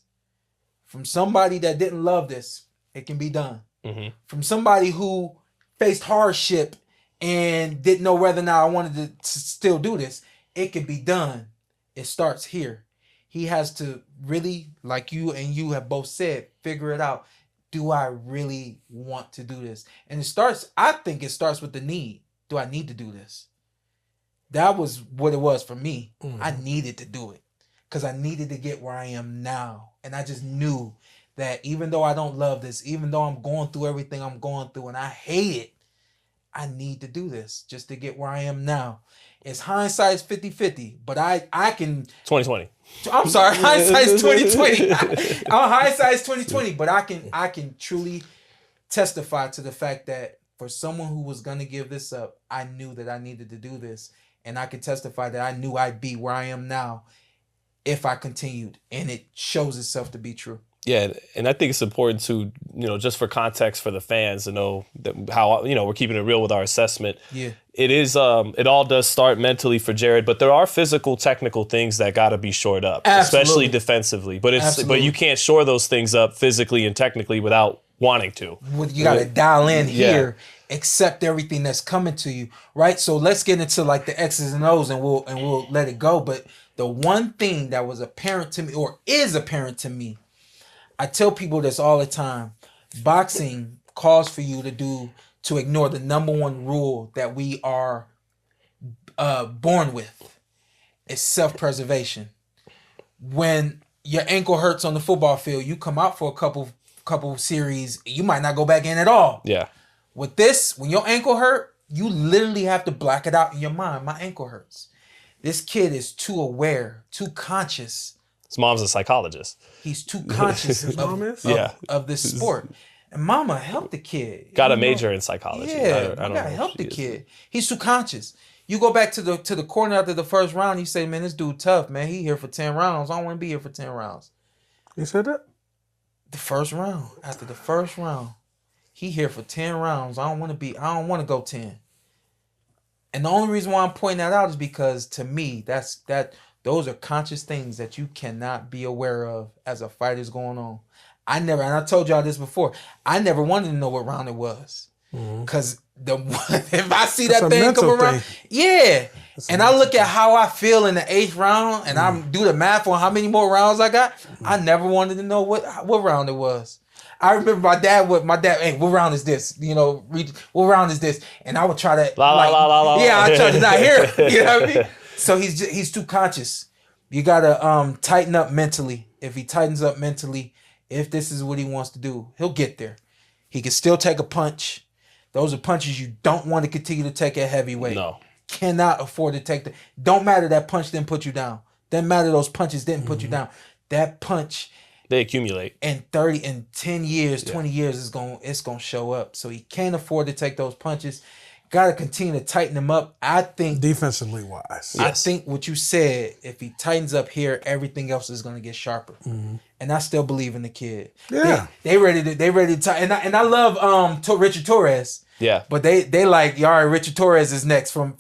From somebody that didn't love this, it can be done. Mm-hmm. From somebody who faced hardship and didn't know whether or not I wanted to still do this, it can be done. It starts here. He has to really, like you have both said, figure it out. Do I really want to do this? And I think it starts with the need. Do I need to do this? That was what it was for me. Mm-hmm. I needed to do it because I needed to get where I am now. And I just knew that even though I don't love this, even though I'm going through everything I'm going through and I hate it, I need to do this just to get where I am now. It's hindsight's 50-50, but I can 2020. I'm sorry, hindsight's 2020. Hindsight's 2020, but I can truly testify to the fact that for someone who was gonna give this up, I knew that I needed to do this, and I can testify that I knew I'd be where I am now if I continued, and it shows itself to be true. Yeah, and I think it's important to, just for context for the fans to know that how, we're keeping it real with our assessment. Yeah. It is, it all does start mentally for Jared, but there are physical, technical things that got to be shored up, especially defensively. But you can't shore those things up physically and technically without wanting to. You got to dial in here, accept everything that's coming to you, right? So let's get into like the X's and O's and we'll let it go. But the one thing that was apparent to me, or is apparent to me, I tell people this all the time. Boxing calls for you to ignore the number one rule that we are born with. It's self-preservation. When your ankle hurts on the football field, you come out for a couple series, you might not go back in at all. Yeah. With this, when your ankle hurt, you literally have to block it out in your mind. My ankle hurts. This kid is too aware, too conscious. His mom's a psychologist. He's too conscious of this sport. And mama helped the kid. Got a major in psychology. Yeah, I don't gotta help the kid. He's too conscious. You go back to the corner after the first round, you say, man, this dude tough, man. He here for 10 rounds. I don't want to be here for 10 rounds. You said that? The first round. After the first round, he here for 10 rounds. I don't want to go 10. And the only reason why I'm pointing that out is because to me, those are conscious things that you cannot be aware of as a fight is going on. And I told y'all this before, I never wanted to know what round it was. Because if I see that thing come around, and I look at how I feel in the 8th round, and I do the math on how many more rounds I got, I never wanted to know what round it was. I remember my dad, hey, what round is this? What round is this? And I would try to, I try to not hear it. You know what I mean? So he's too conscious. You gotta tighten up mentally. If he tightens up mentally, if this is what he wants to do, he'll get there. He can still take a punch. Those are punches you don't want to continue to take at heavyweight. No. Cannot afford to take don't matter that punch didn't put you down. Doesn't matter those punches didn't put you down. That punch, they accumulate. In 10 years, 20 years, it's gonna show up. So he can't afford to take those punches. Got to continue to tighten him up. I think defensively wise. I think what you said, if he tightens up here, everything else is going to get sharper. And I still believe in the kid. Yeah. They ready to tighten. And I love Richard Torres. Yeah. But they like, all right, Richard Torres is next from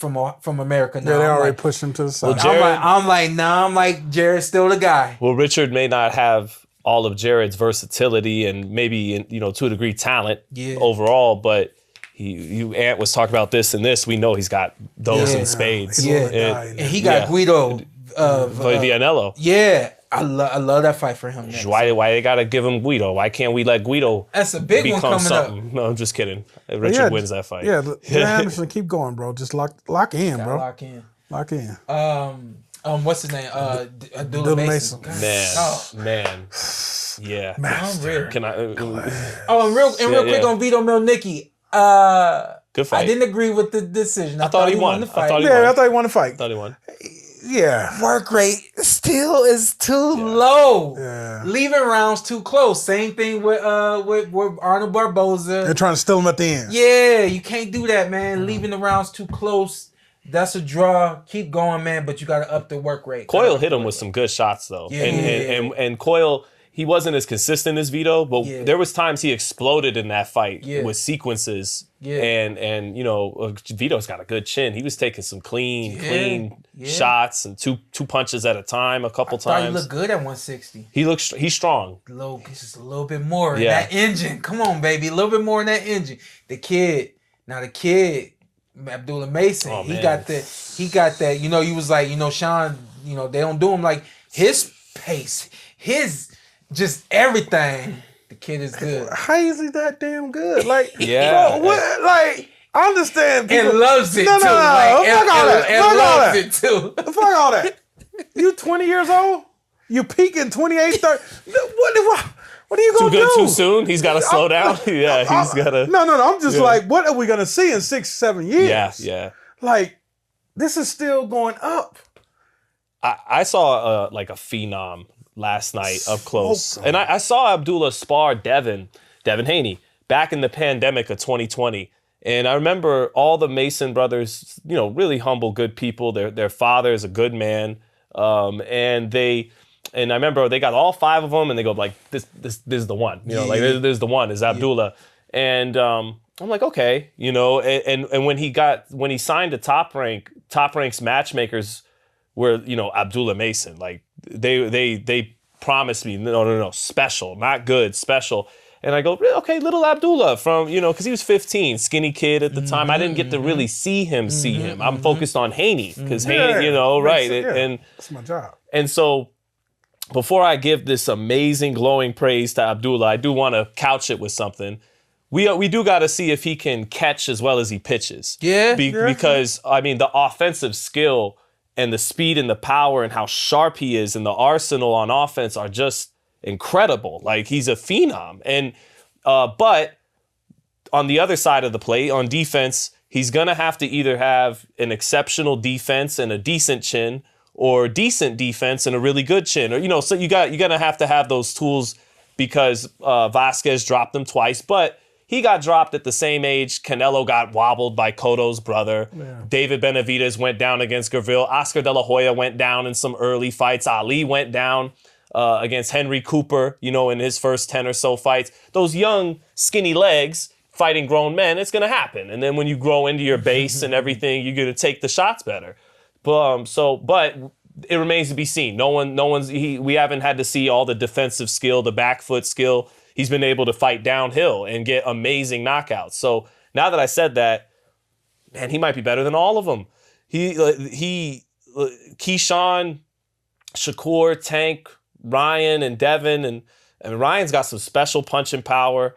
America now. Yeah, they I'm already like, pushed him to the side. Well, I'm like, Jared's still the guy. Well, Richard may not have all of Jared's versatility and maybe, to a degree, talent overall, but Ant was talking about this and this. We know he's got those in spades. And he got Guido Vianello. Yeah. I love that fight for him. Next. Why they gotta give him Guido? Why can't we let Guido That's a big one coming something? up. No, I'm just kidding. Richard wins that fight. Yeah, Anderson, keep going, bro. Just lock in, bro. Lock in. Lock in. What's his name? Abdullah Mason. Man. Yeah. Unreal. Can I? Real quick on Vito Mielnicki. Good fight. I didn't agree with the decision. I thought he won the fight. I thought he won the fight. Thought he won. Yeah. Work rate still is too low. Yeah. Leaving rounds too close. Same thing with Arnold Barboza. They're trying to steal him at the end. Yeah, you can't do that, man. Leaving the rounds too close. That's a draw. Keep going, man, but you got to up the work rate. Coyle hit him with some good shots, though. And Coyle, he wasn't as consistent as Vito, but there was times he exploded in that fight with sequences. Yeah. And Vito's got a good chin. He was taking some clean shots and two punches at a time a couple times. He looked good at 160. He's strong. Just a little bit more in that engine. Come on, baby. A little bit more in that engine. The kid, Abdullah Mason, he got that, you was like, Shawn, they don't do him like his pace, his just everything. The kid is good. How is he that damn good? Like, yeah. Bro, what? Like, I understand people. And loves it too. No. Fuck all that. Fuck all that. You 20 years old? You peaking 28, 30. What are you going to do? Too good too soon? He's got to slow down? Yeah, he's got to. No. I'm just like, what are we going to see in 6-7 years? Yeah. Like, this is still going up. I saw a phenom last night up close. And I saw Abdullah spar Devin Haney back in the pandemic of 2020. And I remember all the Mason brothers, really humble, good people. Their father is a good man. And I remember they got all 5 of them and they go like, this is the one. This is the one, is Abdullah. And I'm like, okay, and when he signed to Top Rank's matchmakers were, Abdullah Mason, like they promised me, no, special, not good, special. And I go, okay, little Abdullah from, because he was 15, skinny kid at the time. I didn't get to really see him. I'm focused on Haney because Haney, right. And that's my job. And so before I give this amazing glowing praise to Abdullah, I do want to couch it with something. We do got to see if he can catch as well as he pitches. Because, the offensive skill and the speed and the power and how sharp he is and the arsenal on offense are just incredible. Like, he's a phenom. And but on the other side of the plate, on defense, he's going to have to either have an exceptional defense and a decent chin, or decent defense and a really good chin. Or, so you're going to have those tools because Vasquez dropped them twice. But he got dropped at the same age. Canelo got wobbled by Cotto's brother. Yeah. David Benavidez went down against Guerra. Oscar De La Hoya went down in some early fights. Ali went down against Henry Cooper, in his first 10 or so fights. Those young, skinny legs fighting grown men, it's going to happen. And then when you grow into your base and everything, you're going to take the shots better. But it remains to be seen. We haven't had to see all the defensive skill, the back foot skill. He's been able to fight downhill and get amazing knockouts. So now that I said that, man, he might be better than all of them. Keyshawn, Shakur, Tank, Ryan, and Devin, and Ryan's got some special punching power.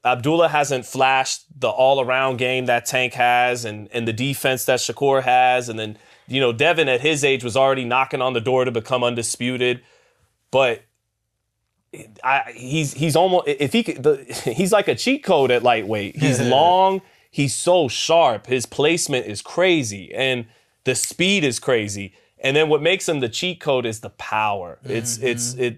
Abdullah hasn't flashed the all-around game that Tank has and the defense that Shakur has. And then, Devin at his age was already knocking on the door to become undisputed. But he's almost, if he could, he's like a cheat code at lightweight. He's long, he's so sharp, his placement is crazy, and the speed is crazy. And then what makes him the cheat code is the power. It's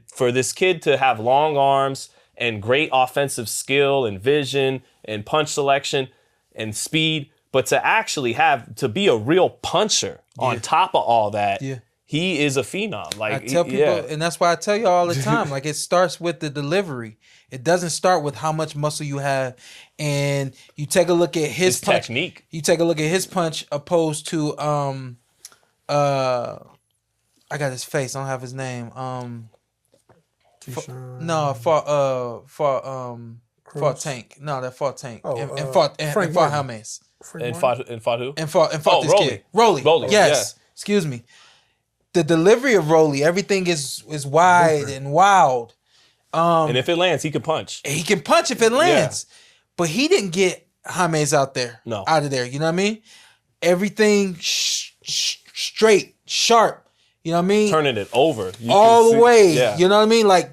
for this kid to have long arms and great offensive skill and vision and punch selection and speed, But to actually to be a real puncher on top of all that, he is a phenom. Like I tell people, and that's why I tell you all the time, like it starts with the delivery. It doesn't start with how much muscle you have. And you take a look at his punch. Technique. You take a look at his punch opposed to I got his face. I don't have his name. Fought Tank. No, that fought Tank. And fought Jaimes. And fought who? And fought this Rolly. kid. Rolly. Yes. Yeah. Excuse me. The delivery of Rolly, everything is wide and wild. And if it lands, he can punch. He can punch if it lands. Yeah. But he didn't get Jaimes out of there. You know what I mean? Everything straight, sharp. You know what I mean? Turning it over. All the way. Yeah. You know what I mean? Like,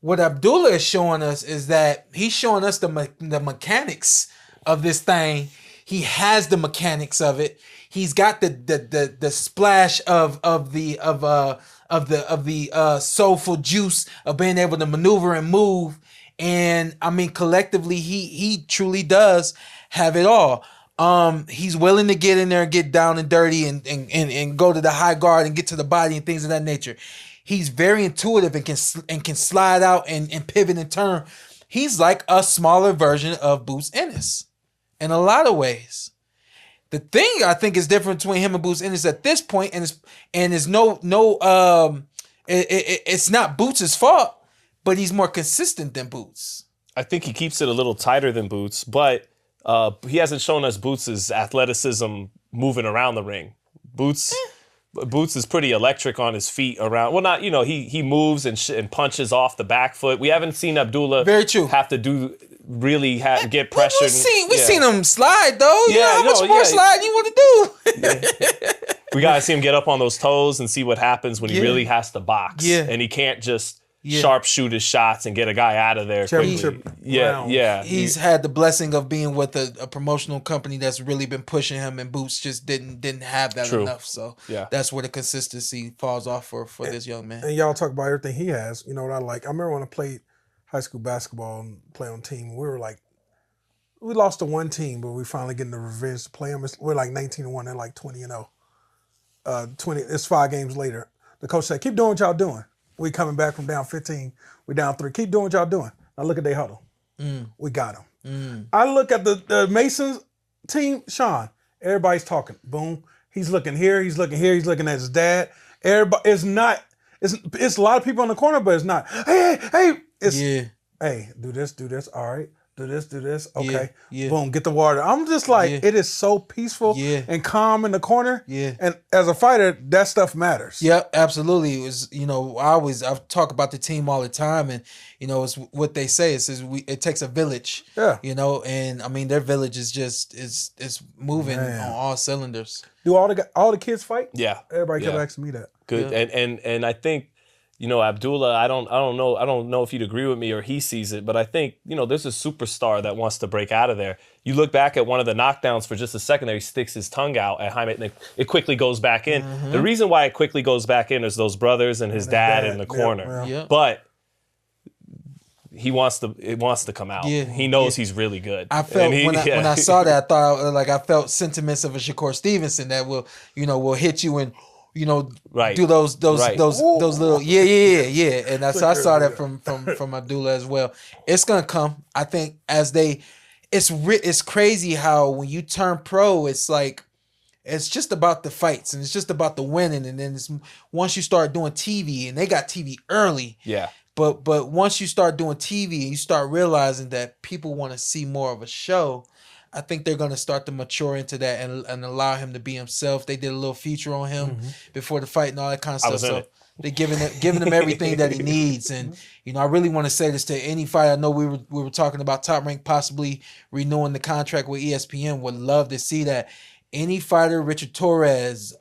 what Abdullah is showing us is that he's showing us the mechanics of this thing. He has the mechanics of it. He's got the splash of the soulful juice of being able to maneuver and move. And I mean, collectively, he truly does have it all. He's willing to get in there and get down and dirty and go to the high guard and get to the body and things of that nature. He's very intuitive and can slide out and pivot and turn. He's like a smaller version of Boots Ennis in a lot of ways. The thing I think is different between him and Boots Ennis at this point, it's not Boots' fault, but he's more consistent than Boots. I think he keeps it a little tighter than Boots, but he hasn't shown us Boots' athleticism moving around the ring. Boots is pretty electric on his feet around. Well, not, he moves and punches off the back foot. We haven't seen Abdullah have to get pressure. We've seen him slide though. How much more slide you want to do? We got to see him get up on those toes and see what happens when he really has to box. And he can't just sharpshoot his shots and get a guy out of there quickly. He's had the blessing of being with a promotional company that's really been pushing him, and Boots just didn't have that enough. So that's where the consistency falls off for this young man. And y'all talk about everything he has. You know what I like? I remember when I played high school basketball and played on team, we lost to one team, but we finally getting the revenge to play them. We're like 19-1, they're like 20-0. 20. It's 5 games later. The coach said, "Keep doing what y'all doing. We coming back from down 15. We down 3. Keep doing what y'all doing." Now look at their huddle. We got them. I look at the Masons team, Shawn. Everybody's talking. Boom. He's looking here. He's looking here. He's looking at his dad. Everybody. It's not. It's a lot of people in the corner, but it's not. Hey. It's hey. Do this. All right. Do this. Okay. Boom. Get the water. I'm just like, it is so peaceful and calm in the corner. And as a fighter, that stuff matters. Yep, absolutely. It was, I talk about the team all the time, and it's what they say. It takes a village. Yeah. And I mean their village is just is moving on all cylinders. Do all the kids fight? Yeah. Everybody kept asking me that. Good. And I think, Abdullah, I don't know if you'd agree with me or he sees it, but I think, there's a superstar that wants to break out of there. You look back at one of the knockdowns for just a second there, he sticks his tongue out at Jaime, and it quickly goes back in. Mm-hmm. The reason why it quickly goes back in is those brothers and his dad in the corner. Yeah. But it wants to come out. Yeah. He knows he's really good. I felt when I saw that, I felt sentiments of a Shakur Stevenson that will hit you and do those little and that's I saw that from Abdullah as well. It's gonna come. I think it's crazy how when you turn pro, it's like it's just about the fights and it's just about the winning, and then once you start doing TV, and they got TV early, but once you start doing TV and you start realizing that people want to see more of a show, I think they're going to start to mature into that and allow him to be himself. They did a little feature on him before the fight and all that kind of stuff. So they're giving him everything that he needs. And, I really want to say this to any fighter. I know we were talking about Top Rank possibly renewing the contract with ESPN. Would love to see that. Any fighter, Richard Torres,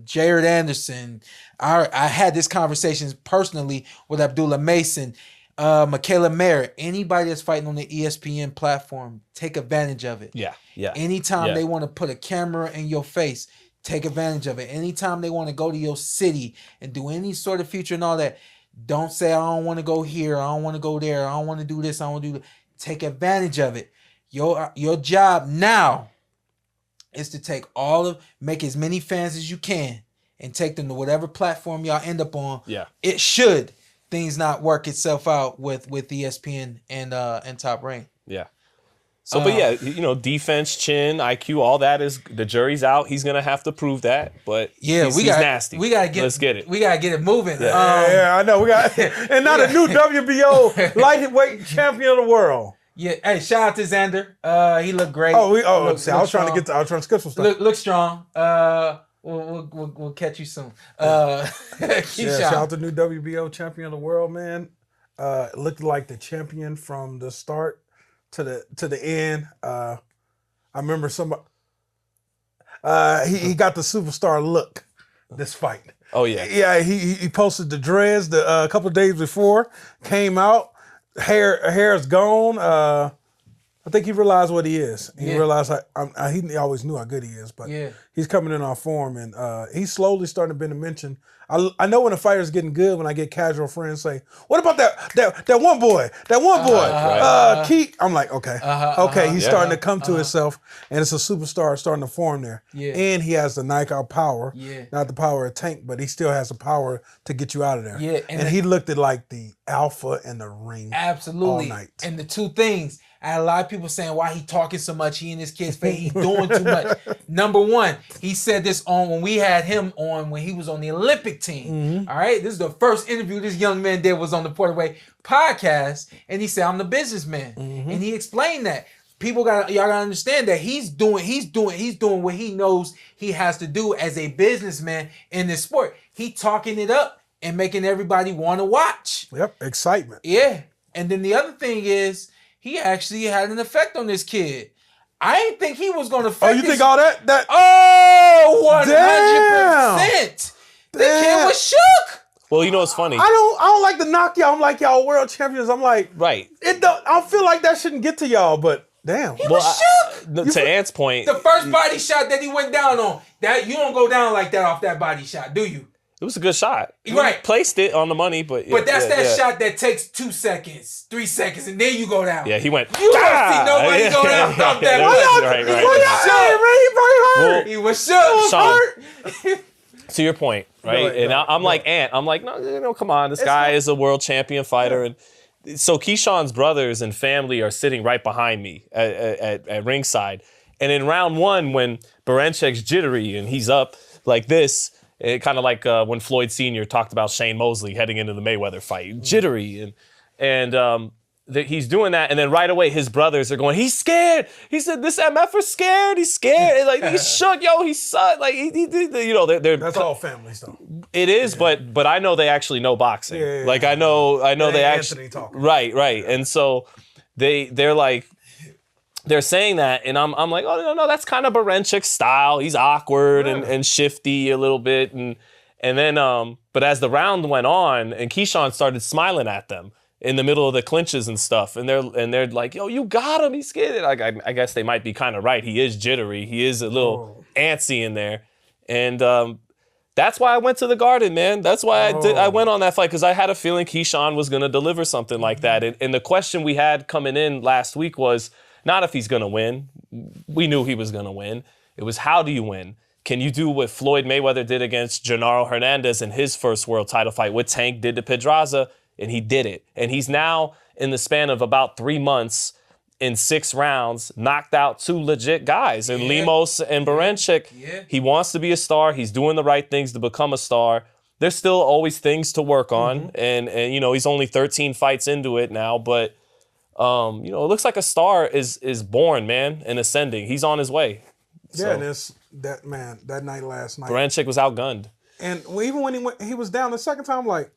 Jared Anderson. I had this conversation personally with Abdullah Mason, Michaela Merritt, anybody that's fighting on the ESPN platform, take advantage of it. Yeah. Anytime they want to put a camera in your face, take advantage of it. Anytime they want to go to your city and do any sort of feature and all that, don't say, I don't want to go here, I don't want to go there, I don't want to do this, I don't want to do that. Take advantage of it. Your job now is to make as many fans as you can and take them to whatever platform y'all end up on. Yeah. It should things not work itself out with ESPN and Top Rank. Yeah. So, but yeah, defense, chin, IQ, all that is the jury's out. He's gonna have to prove that. But he's nasty. Let's get it. We gotta get it moving. Yeah, I know. We got and now the new WBO lightweight champion of the world. Yeah. Hey, shout out to Xander. He looked great. I was trying to skip some stuff. Look strong. We'll catch you soon. Shout out to new WBO champion of the world, man. It looked like the champion from the start to the end. I remember somebody. He got the superstar look this fight. Oh yeah. Yeah. He posted the dreads a couple of days before. Came out. Hair is gone. I think he realized what he is. He realized he always knew how good he is, but he's coming in on form, and he's slowly starting to be mentioned. I know when a fighter's getting good when I get casual friends say, "What about that one boy? That one boy, Keith?" I'm like, okay, he's starting to come to himself, and it's a superstar starting to form there. Yeah. And he has the knockout power, not the power of Tank, but he still has the power to get you out of there. Yeah, and he looked at like the alpha in the ring, absolutely, all night. And the two things. I had a lot of people saying, why he talking so much? He in his kid's face. He's doing too much. Number one, he said this when we had him on when he was on the Olympic team. Mm-hmm. All right? This is the first interview this young man did was on the PorterWay Podcast. And he said, I'm the businessman. Mm-hmm. And he explained that. Y'all gotta understand that he's doing what he knows he has to do as a businessman in this sport. He talking it up and making everybody want to watch. Yep, excitement. Yeah. And then the other thing is, he actually had an effect on this kid. I didn't think he was going to affect. Oh, you think all that? Oh, 100%. The kid was shook. Well, you know what's funny? I don't like to knock y'all. I'm like y'all world champions. I'm like, right. I don't feel like that shouldn't get to y'all, but damn. He was shook. To Ant's point, the first body shot that he went down on, that you don't go down like that off that body shot, do you? It was a good shot. Right. He placed it on the money, but that's shot that takes 2 seconds, 3 seconds, and then you go down. Yeah, he went. You don't see nobody go down off that Right. He was shook. Shawn, to your point, right? I'm like Ant. I'm like, no, come on. This guy is a world champion fighter, and so Keyshawn's brothers and family are sitting right behind me at ringside. And in round one, when Berincyk's jittery and he's up like this. It kind of like when Floyd Sr. talked about Shane Mosley heading into the Mayweather fight, jittery, and he's doing that, and then right away his brothers are going, he's scared. He said this MFer's scared. He's scared. And like he's shook, he's sucked. Like he they're that's all family stuff. It is, but I know they actually know boxing. Yeah, like I know they actually right, and so they're like. They're saying that, and I'm like, oh, no, that's kind of Berincyk's style. He's awkward and shifty a little bit. And then, but as the round went on, and Keyshawn started smiling at them in the middle of the clinches and stuff, and they're like, yo, you got him, he's scared. Like, I guess they might be kind of right. He is jittery. He is a little antsy in there. And that's why I went to the Garden, man. That's why I went on that fight, because I had a feeling Keyshawn was going to deliver something like that. And the question we had coming in last week was, not if he's going to win. We knew he was going to win. It was how do you win? Can you do what Floyd Mayweather did against Genaro Hernandez in his first world title fight? What Tank did to Pedraza, and he did it. And he's now, in the span of about 3 months, in 6 rounds, knocked out 2 legit guys, and Lemos and Berinchyk. Yeah. He wants to be a star. He's doing the right things to become a star. There's still always things to work on, and he's only 13 fights into it now, but it looks like a star is born, man, and ascending. He's on his way. Yeah, and that night last night. Berinchyk was outgunned. And even when he was down the second time, like,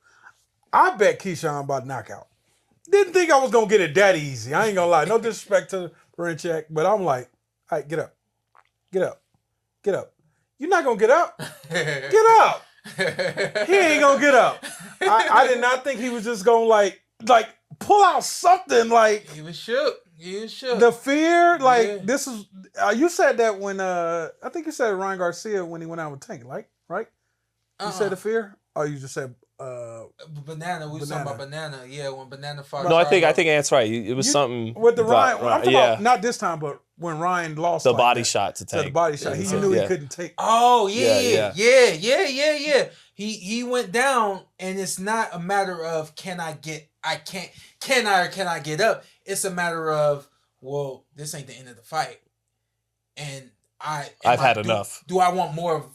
I bet Keyshawn about knockout. Didn't think I was going to get it that easy. I ain't going to lie. No disrespect to Berinchyk, but I'm like, all right, get up. Get up. Get up. You're not going to get up? Get up. He ain't going to get up. I did not think he was just going to, like, pull out something like he was shook. The fear, this is. You said that when I think you said Ryan Garcia when he went out with Tank, right? You said the fear, or you just said Banana. We was talking about Banana. Yeah, when Banana fought. No, I think Ant's right. It was something with the Ryan. I'm talking yeah. about not this time, but when Ryan lost the like body that. shot to Tank. The body shot. He knew he couldn't take. Oh yeah. He went down, and it's not a matter of can I get up. It's a matter of, well, this ain't the end of the fight, and I've had enough. Do I want more?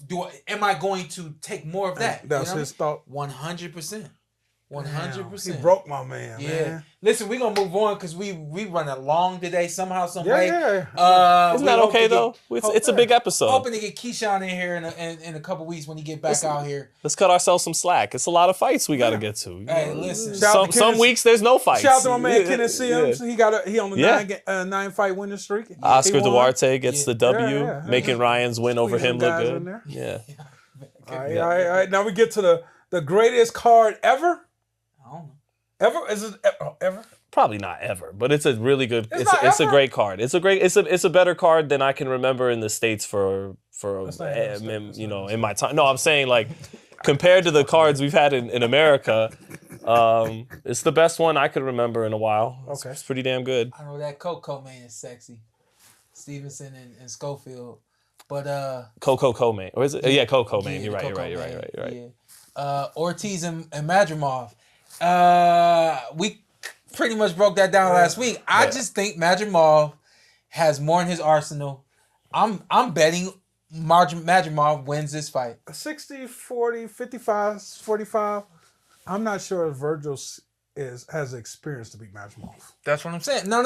Am I going to take more of that? That's his thought. 100%. 100%. He broke my man. Yeah. Man. Listen, we're gonna move on because we running long today somehow, some way. Yeah. Isn't that okay though? It's a big episode. Hoping to get Keyshawn in here in a couple weeks when he get back out here. Let's cut ourselves some slack. It's a lot of fights we got to get to. Hey, listen. Some weeks there's no fights. Shout out to my man Kenneth Sims. Yeah. He on the 9 fight winning streak. Oscar He won. Duarte gets the W, making Ryan's win over him look guys in good. there. Yeah. All right. Now we get to the greatest card ever. I don't know. Ever? Is it ever? Probably not ever, but it's a really good. It's a great card. It's a better card than I can remember in the States for in my time. No, I'm saying like compared to the cards we've had in America, it's the best one I could remember in a while. Okay, it's pretty damn good. I know that Coco man is sexy, Stevenson and Schofield, but Coco man, or is it? Yeah, Coco man. You're right. Yeah. Ortiz and Madrimov. We pretty much broke that down last week. I just think Madrimov has more in his arsenal. I'm betting Madrimov wins this fight. 60-40, 55-45. I'm not sure if Vergil has experience to beat Madrimov. That's what I'm saying. No,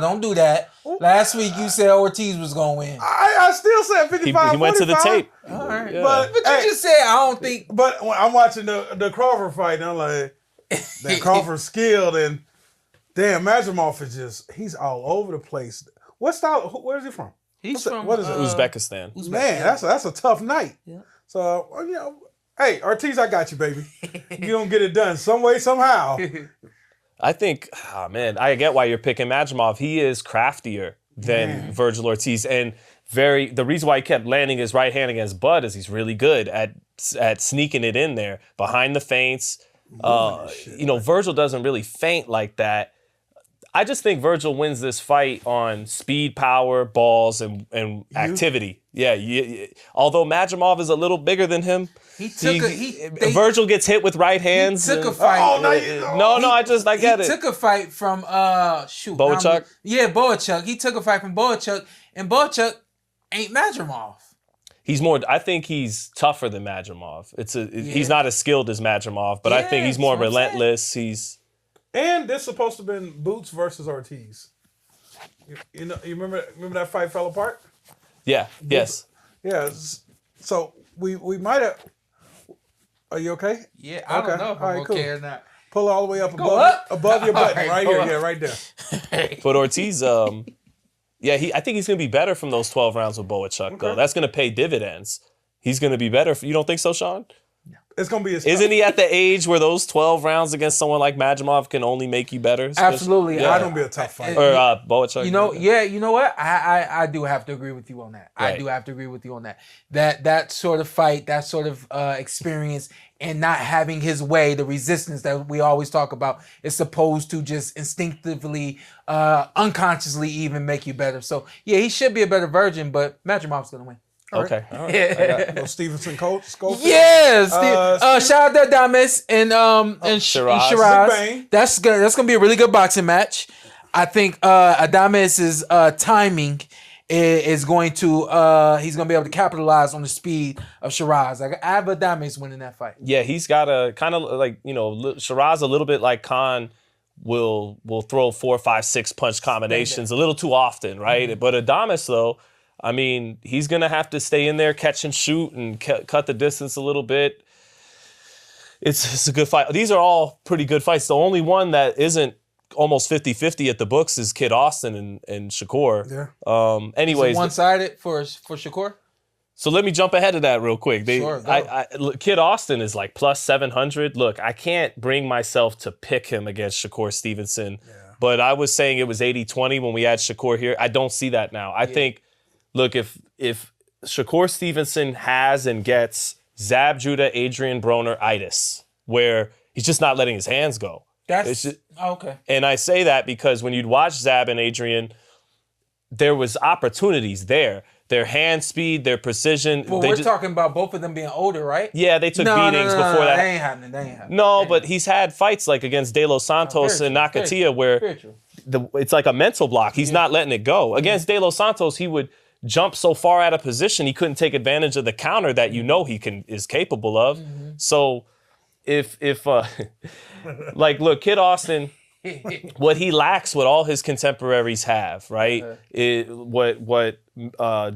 don't do that. Last week you said Ortiz was gonna win. I still said 55. He went to the tape. All right, yeah. but you just said I don't think. But when I'm watching the Crawford fight, and I'm like, that Crawford's skilled, and damn, Madrimov is he's all over the place. What style? Where is he from? What is it? Uzbekistan. Man, that's a tough night. Yeah. So hey, Ortiz, I got you, baby. You gonna get it done some way, somehow. I think, I get why you're picking Madrimov. He is craftier than Vergil Ortiz, and the reason why he kept landing his right hand against Bud is he's really good at sneaking it in there behind the feints. Vergil doesn't really feint like that. I just think Vergil wins this fight on speed, power, balls, and activity. Yeah. Although Madrimov is a little bigger than him, Vergil gets hit with right hands. He took a fight. I get it. He took a fight from Boachuk. Boachuk. He took a fight from Boachuk, and Boachuk ain't Madrimov. I think he's tougher than Madrimov. He's not as skilled as Madrimov, but I think he's more relentless. And this supposed to have been Boots versus Ortiz. You remember that fight fell apart? Yeah. Boots, yes. So we might have. Are you okay? Yeah, I don't know if I'm okay or not. Pull all the way up above your button, right here. Yeah, right there. But Ortiz, I think he's going to be better from those 12 rounds with Boachuk, though. That's going to pay dividends. He's going to be better. You don't think so, Shawn? It's going to be Isn't he at the age where those 12 rounds against someone like Madrimov can only make you better? Absolutely. Yeah. It's going to be a tough fight. Or Boachuk. You know what? I do have to agree with you on that. Right. I do have to agree with you on that. That sort of fight, that sort of experience, and not having his way, the resistance that we always talk about, is supposed to just instinctively, unconsciously even make you better. So, yeah, he should be a better virgin, but Madrimov's going to win. Okay. All right. Yeah. Stevenson Schofield. Yeah. Shout out to Damis and Shiraz. That's gonna be a really good boxing match. I think Adames' timing is going to he's gonna be able to capitalize on the speed of Shiraz. I have Adames winning that fight. Yeah, he's got a kind of Shiraz a little bit like Khan will throw 4, 5, 6 punch combinations a little too often, right? Mm-hmm. But Adames though, I mean, he's going to have to stay in there, catch and shoot, and cut the distance a little bit. It's a good fight. These are all pretty good fights. The only one that isn't almost 50-50 at the books is Kid Austin and Shakur. Yeah. Anyways. Is it one-sided for Shakur? So let me jump ahead of that real quick. Sure, Kid Austin is like plus 700. Look, I can't bring myself to pick him against Shakur Stevenson. Yeah. But I was saying it was 80-20 when we had Shakur here. I don't see that now. I think... Look, if Shakur Stevenson has and gets Zab Judah, Adrian Broner-itis, where he's just not letting his hands go. Okay. And I say that because when you'd watch Zab and Adrian, there was opportunities there. Their hand speed, their precision. Well, we're talking about both of them being older, right? Yeah, they took beatings before that. That ain't happening. No, but he's had fights like against De Los Santos and Nakatia where it's like a mental block. He's not letting it go. Against De Los Santos, he would jump so far out of position he couldn't take advantage of the counter that is capable of. So if like, look, Kid Austin, what he lacks, what all his contemporaries have, right? What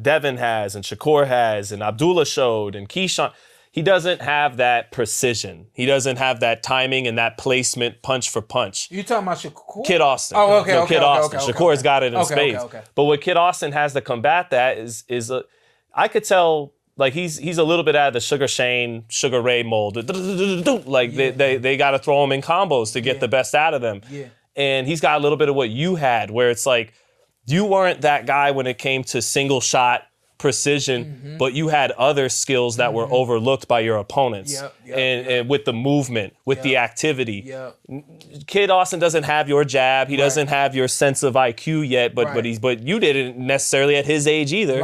Devin has and Shakur has and Abdullah showed and Keyshawn, he doesn't have that precision. He doesn't have that timing and that placement punch for punch. You talking about Shakur? Kid Austin. Oh, okay, Kid Austin. Shakur's got it in spades. Okay. But what Kid Austin has to combat that is I could tell, like, he's a little bit out of the Sugar Shane, Sugar Ray mold. Like they got to throw him in combos to get the best out of them. Yeah. And he's got a little bit of what you had, where it's like you weren't that guy when it came to single shot precision, but you had other skills that were overlooked by your opponents. And with the movement, with the activity. Kid Austin doesn't have your jab. He doesn't have your sense of IQ yet, but you didn't necessarily at his age either.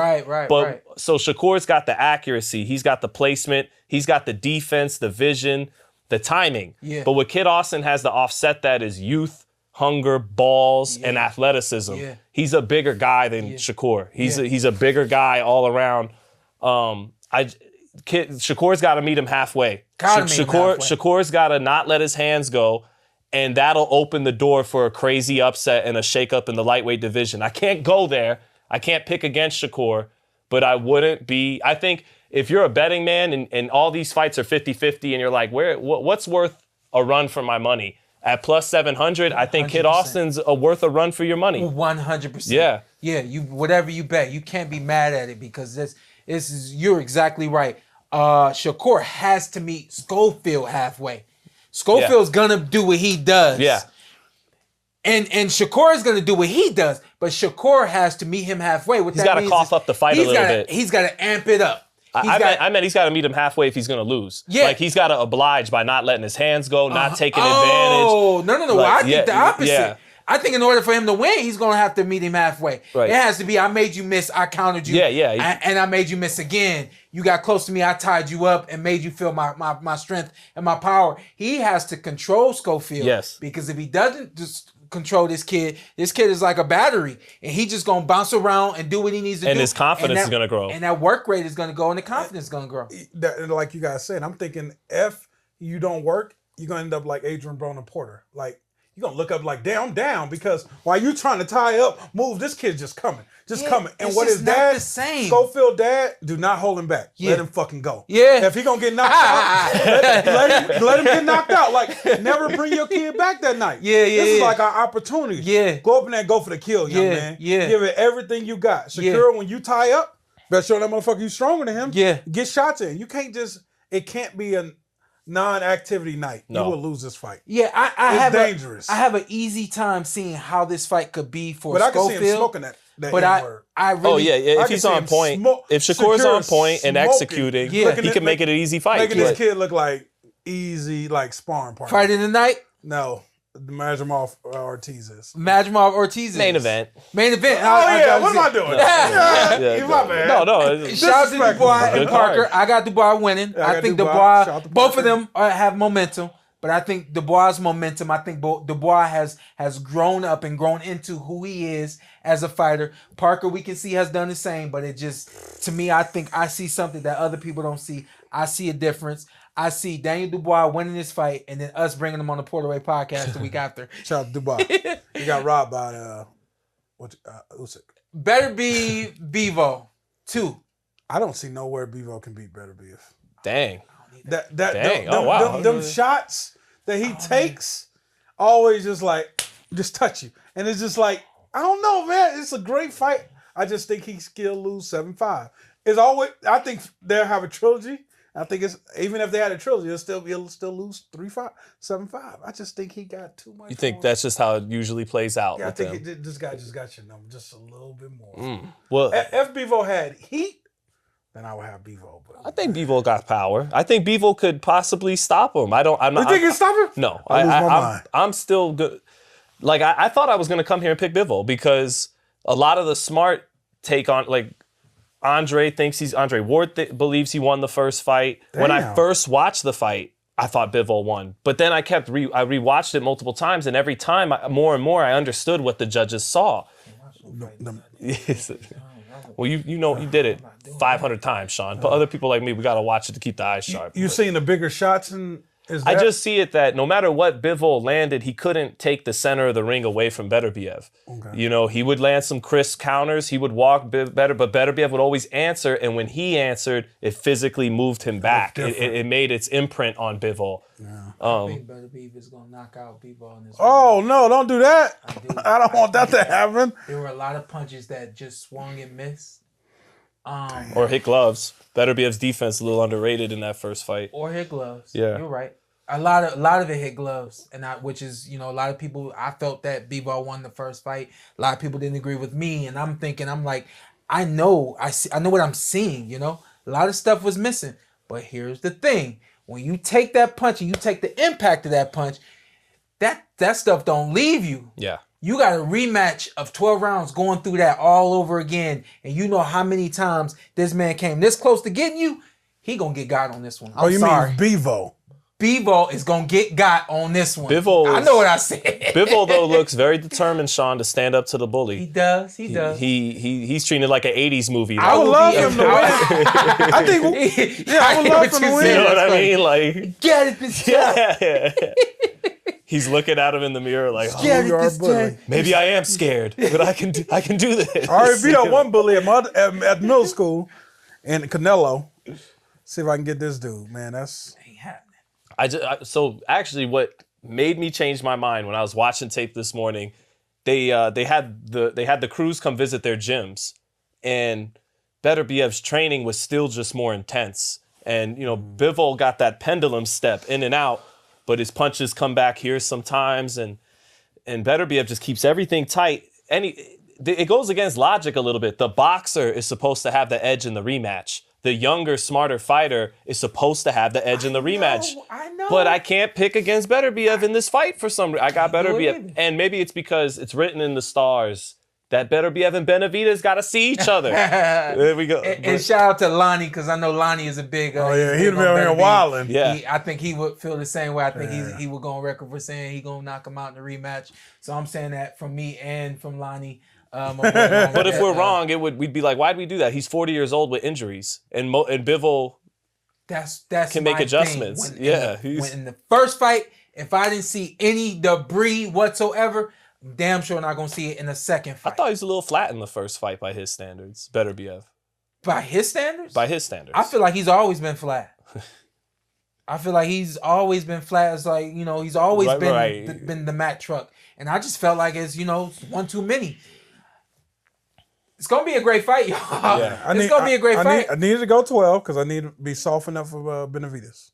But so Shakur's got the accuracy, he's got the placement, he's got the defense, the vision, the timing. But what Kid Austin has to offset that is youth, hunger, balls, and athleticism. He's a bigger guy than Shakur. He's a bigger guy all around. Shakur's got to meet him halfway. Shakur's got to not let his hands go, and that'll open the door for a crazy upset and a shakeup in the lightweight division. I can't go there. I can't pick against Shakur, but I wouldn't be. I think if you're a betting man and all these fights are 50-50 and you're like, what's worth a run for my money? At plus 700, I think 100%. Kid Austin's worth a run for your money. 100%. Yeah. Yeah, whatever you bet, you can't be mad at it because this is you're exactly right. Shakur has to meet Schofield halfway. Schofield's gonna do what he does. Yeah. And Shakur is gonna do what he does, but Shakur has to meet him halfway. He's got to cough up the fight a little bit. He's got to amp it up. I meant he's got to meet him halfway if he's going to lose. Yeah. Like, he's got to oblige by not letting his hands go, not taking advantage. Oh, no. Like, I think the opposite. Yeah. I think in order for him to win, he's going to have to meet him halfway. Right. It has to be, I made you miss, I countered you. And I made you miss again. You got close to me, I tied you up and made you feel my strength and my power. He has to control Schofield. Yes. Because if he doesn't just control this kid is like a battery, and he just gonna bounce around and do what he needs to do. And his confidence is gonna grow. And that work rate is gonna go, and the confidence is gonna grow. Like you guys said, I'm thinking if you don't work, you're gonna end up like Adrian Broner Porter. Like, you're gonna look up like, damn, down, because while you trying to tie up, move, this kid's just coming. Coming. And what his dad, the same. Schofield dad, do not hold him back. Let him fucking go. Yeah. If he gonna get knocked out, let him get knocked out. Like, never bring your kid back that night. This is like our opportunity. Go up in there and go for the kill, young man. Give it everything you got. Shakur, when you tie up, better show that motherfucker you stronger than him. Get shots in. You can't just, it can't be a non-activity night. No. You will lose this fight. It's dangerous. I have an easy time seeing how this fight could be for Schofield. But I can see him smoking that but I really... if he's on point, if Shakur's on point and executing, he can make it an easy fight. Making this kid look like easy, like sparring partner. Fight in the night? No. Majimov Ortiz is. Majimov Ortiz is. Main event. Main event. What am I doing? My bad. No. Shout out to Dubois and Parker. I got Dubois winning. I think Dubois, both of them have momentum. But I think Dubois' momentum, Dubois has grown up and grown into who he is as a fighter. Parker, we can see, has done the same, but it just, to me, I think I see something that other people don't see. I see a difference. I see Daniel Dubois winning this fight and then us bringing him on the PorterWay podcast the week after. Shout out to Dubois. He got robbed by Usyk. Better be Bivol 2. I don't see nowhere Bivol can beat Beterbiev. Dang. Dang. Them shots that he takes always just touch you. And it's just like, I don't know, man. It's a great fight. I just think he still lose 7-5. It's always, I think they'll have a trilogy. I think it's, even if they had a trilogy, he'll still lose 3-5, 7-5. I just think he got too much. You think that's just how it usually plays out? Yeah, I think this guy just got your number just a little bit more. Well, if Bivol had heat, then I would have Bivol. I think Bivol got power. I think Bivol could possibly stop him. I'm not. You think he can stop him? No, I lose my mind. I'm still good. Like I thought I was gonna come here and pick Bivol because a lot of the smart take on like Andre Ward believes he won the first fight. Damn. When I first watched the fight, I thought Bivol won, but then I rewatched it multiple times, and every time more and more I understood what the judges saw. Yes. Well, you did it 500 times, Shawn. But other people like me, we got to watch it to keep the eyes sharp. You seen the bigger shots I just see it that no matter what Bivol landed, he couldn't take the center of the ring away from Beterbiev. Okay. He would land some crisp counters. He would walk better, but Beterbiev would always answer. And when he answered, it physically moved him back. It made its imprint on Bivol. Yeah. I think Beterbiev is going to knock out Bivol in this Oh, no, don't do that. I don't want that to happen. There were a lot of punches that just swung and missed. Or hit gloves. Beterbiev's defense a little underrated in that first fight. Or hit gloves. Yeah, you're right. A lot of it hit gloves, which is a lot of people. I felt that Bivol won the first fight. A lot of people didn't agree with me, and I'm like, I know what I'm seeing. A lot of stuff was missing, but here's the thing: when you take that punch and you take the impact of that punch, that stuff don't leave you. Yeah. You got a rematch of 12 rounds going through that all over again. And you know how many times this man came this close to getting you. He going to get got on this one. I'm sorry. Mean Bivol? Bivol is going to get got on this one. Bivol I know what I said. Bivol, though, looks very determined, Shawn, to stand up to the bully. He does. He's treating it like an 80s movie. I would love him to win. I would love him to win. You know what I mean? Like, get it, this guy. Yeah. He's looking at him in the mirror like, maybe I am scared, but I can do this. All right, Vito one bully at middle school in Canelo. See if I can get this dude, man. That's ain't happening. So actually, what made me change my mind when I was watching tape this morning, they had the crews come visit their gyms, and Beterbiev's training was still just more intense, and Bivol got that pendulum step in and out. But his punches come back here sometimes, and Beterbiev just keeps everything tight. It goes against logic a little bit. The boxer is supposed to have the edge in the rematch. The younger, smarter fighter is supposed to have the edge in the rematch. I know. But I can't pick against Beterbiev in this fight for some reason. I got Beterbiev. And maybe it's because it's written in the stars that Beterbiev and Benavidez got to see each other. There we go. And shout out to Lonnie, because I know Lonnie is a big... he'd been over here wilding. Yeah. I think he would feel the same way. I think he would go on record for saying he going to knock him out in the rematch. So I'm saying that from me and from Lonnie. But if we're wrong, we'd be like, why'd we do that? He's 40 years old with injuries. And Bivol that's can make adjustments. When in the first fight, if I didn't see any debris whatsoever... I'm damn sure not going to see it in the second fight. I thought he was a little flat in the first fight by his standards. Beterbiev. By his standards? By his standards. I feel like he's always been flat. It's like, he's always been the Mack truck. And I just felt like it's, one too many. It's going to be a great fight, y'all. Yeah. It's going to be a great fight. I needed to go 12 because I need to be soft enough for Benavidez.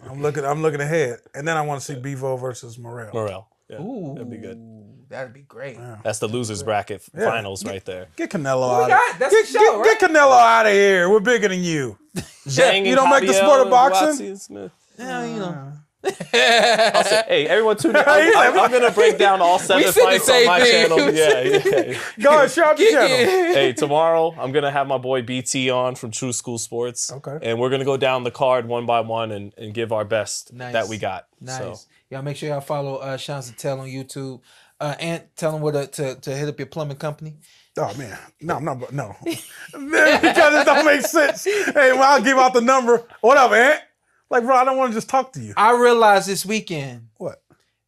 I'm looking ahead. And then I want to see Bivol versus Morrell. Yeah, ooh, that'd be good. That'd be great. Yeah. That's the losers bracket finals right there. Get Canelo out of here. That's the show, right? Get Canelo out of here. We're bigger than you. You don't make the sport of boxing? Yeah, I'll say, hey, everyone tune in. I'm going to break down all 7 fights on my channel. Yeah. Go ahead, shout out the channel. Hey, tomorrow I'm going to have my boy BT on from True School Sports. Okay. And we're going to go down the card one by one and give our best that we got. Nice. So. Y'all make sure y'all follow Shawn Sattel on YouTube. And tell them where to hit up your plumbing company. Oh, man. No. Because it don't make sense. Hey, well, I'll give out the number. What up, Ant? Like, bro, I don't want to just talk to you. I realized this weekend. What?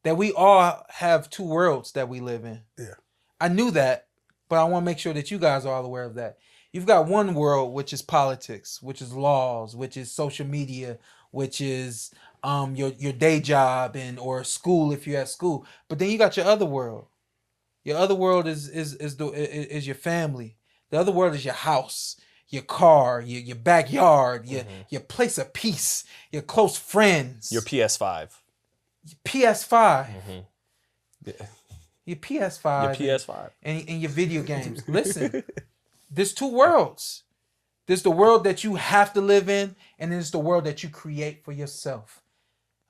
That we all have 2 worlds that we live in. Yeah. I knew that, but I want to make sure that you guys are all aware of that. You've got one world, which is politics, which is laws, which is social media, which is your day job or school if you're at school. But then you got your other world. Your other world is your family. The other world is your house, your car, your backyard, your place of peace, your close friends. Your PS5. Your PS5. Mm-hmm. Yeah. Your PS5. Your PS5. And your video games. Listen, there's 2 worlds. There's the world that you have to live in, and there's the world that you create for yourself.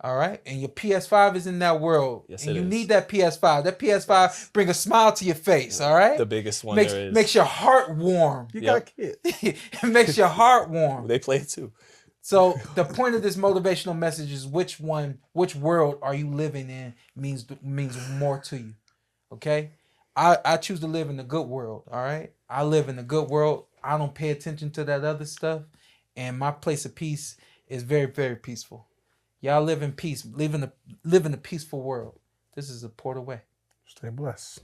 All right? And your PS5 is in that world. Yes, and it you is. need that PS5. That PS5 bring a smile to your face, all right? The biggest one there is. Makes your heart warm. You got a kid. It makes your heart warm. They play it too. So the point of this motivational message is which world are you living in means more to you. Okay? I choose to live in the good world, all right? I live in the good world. I don't pay attention to that other stuff. And my place of peace is very, very peaceful. Y'all live in peace. Live in a peaceful world. This is a PorterWay. Stay blessed.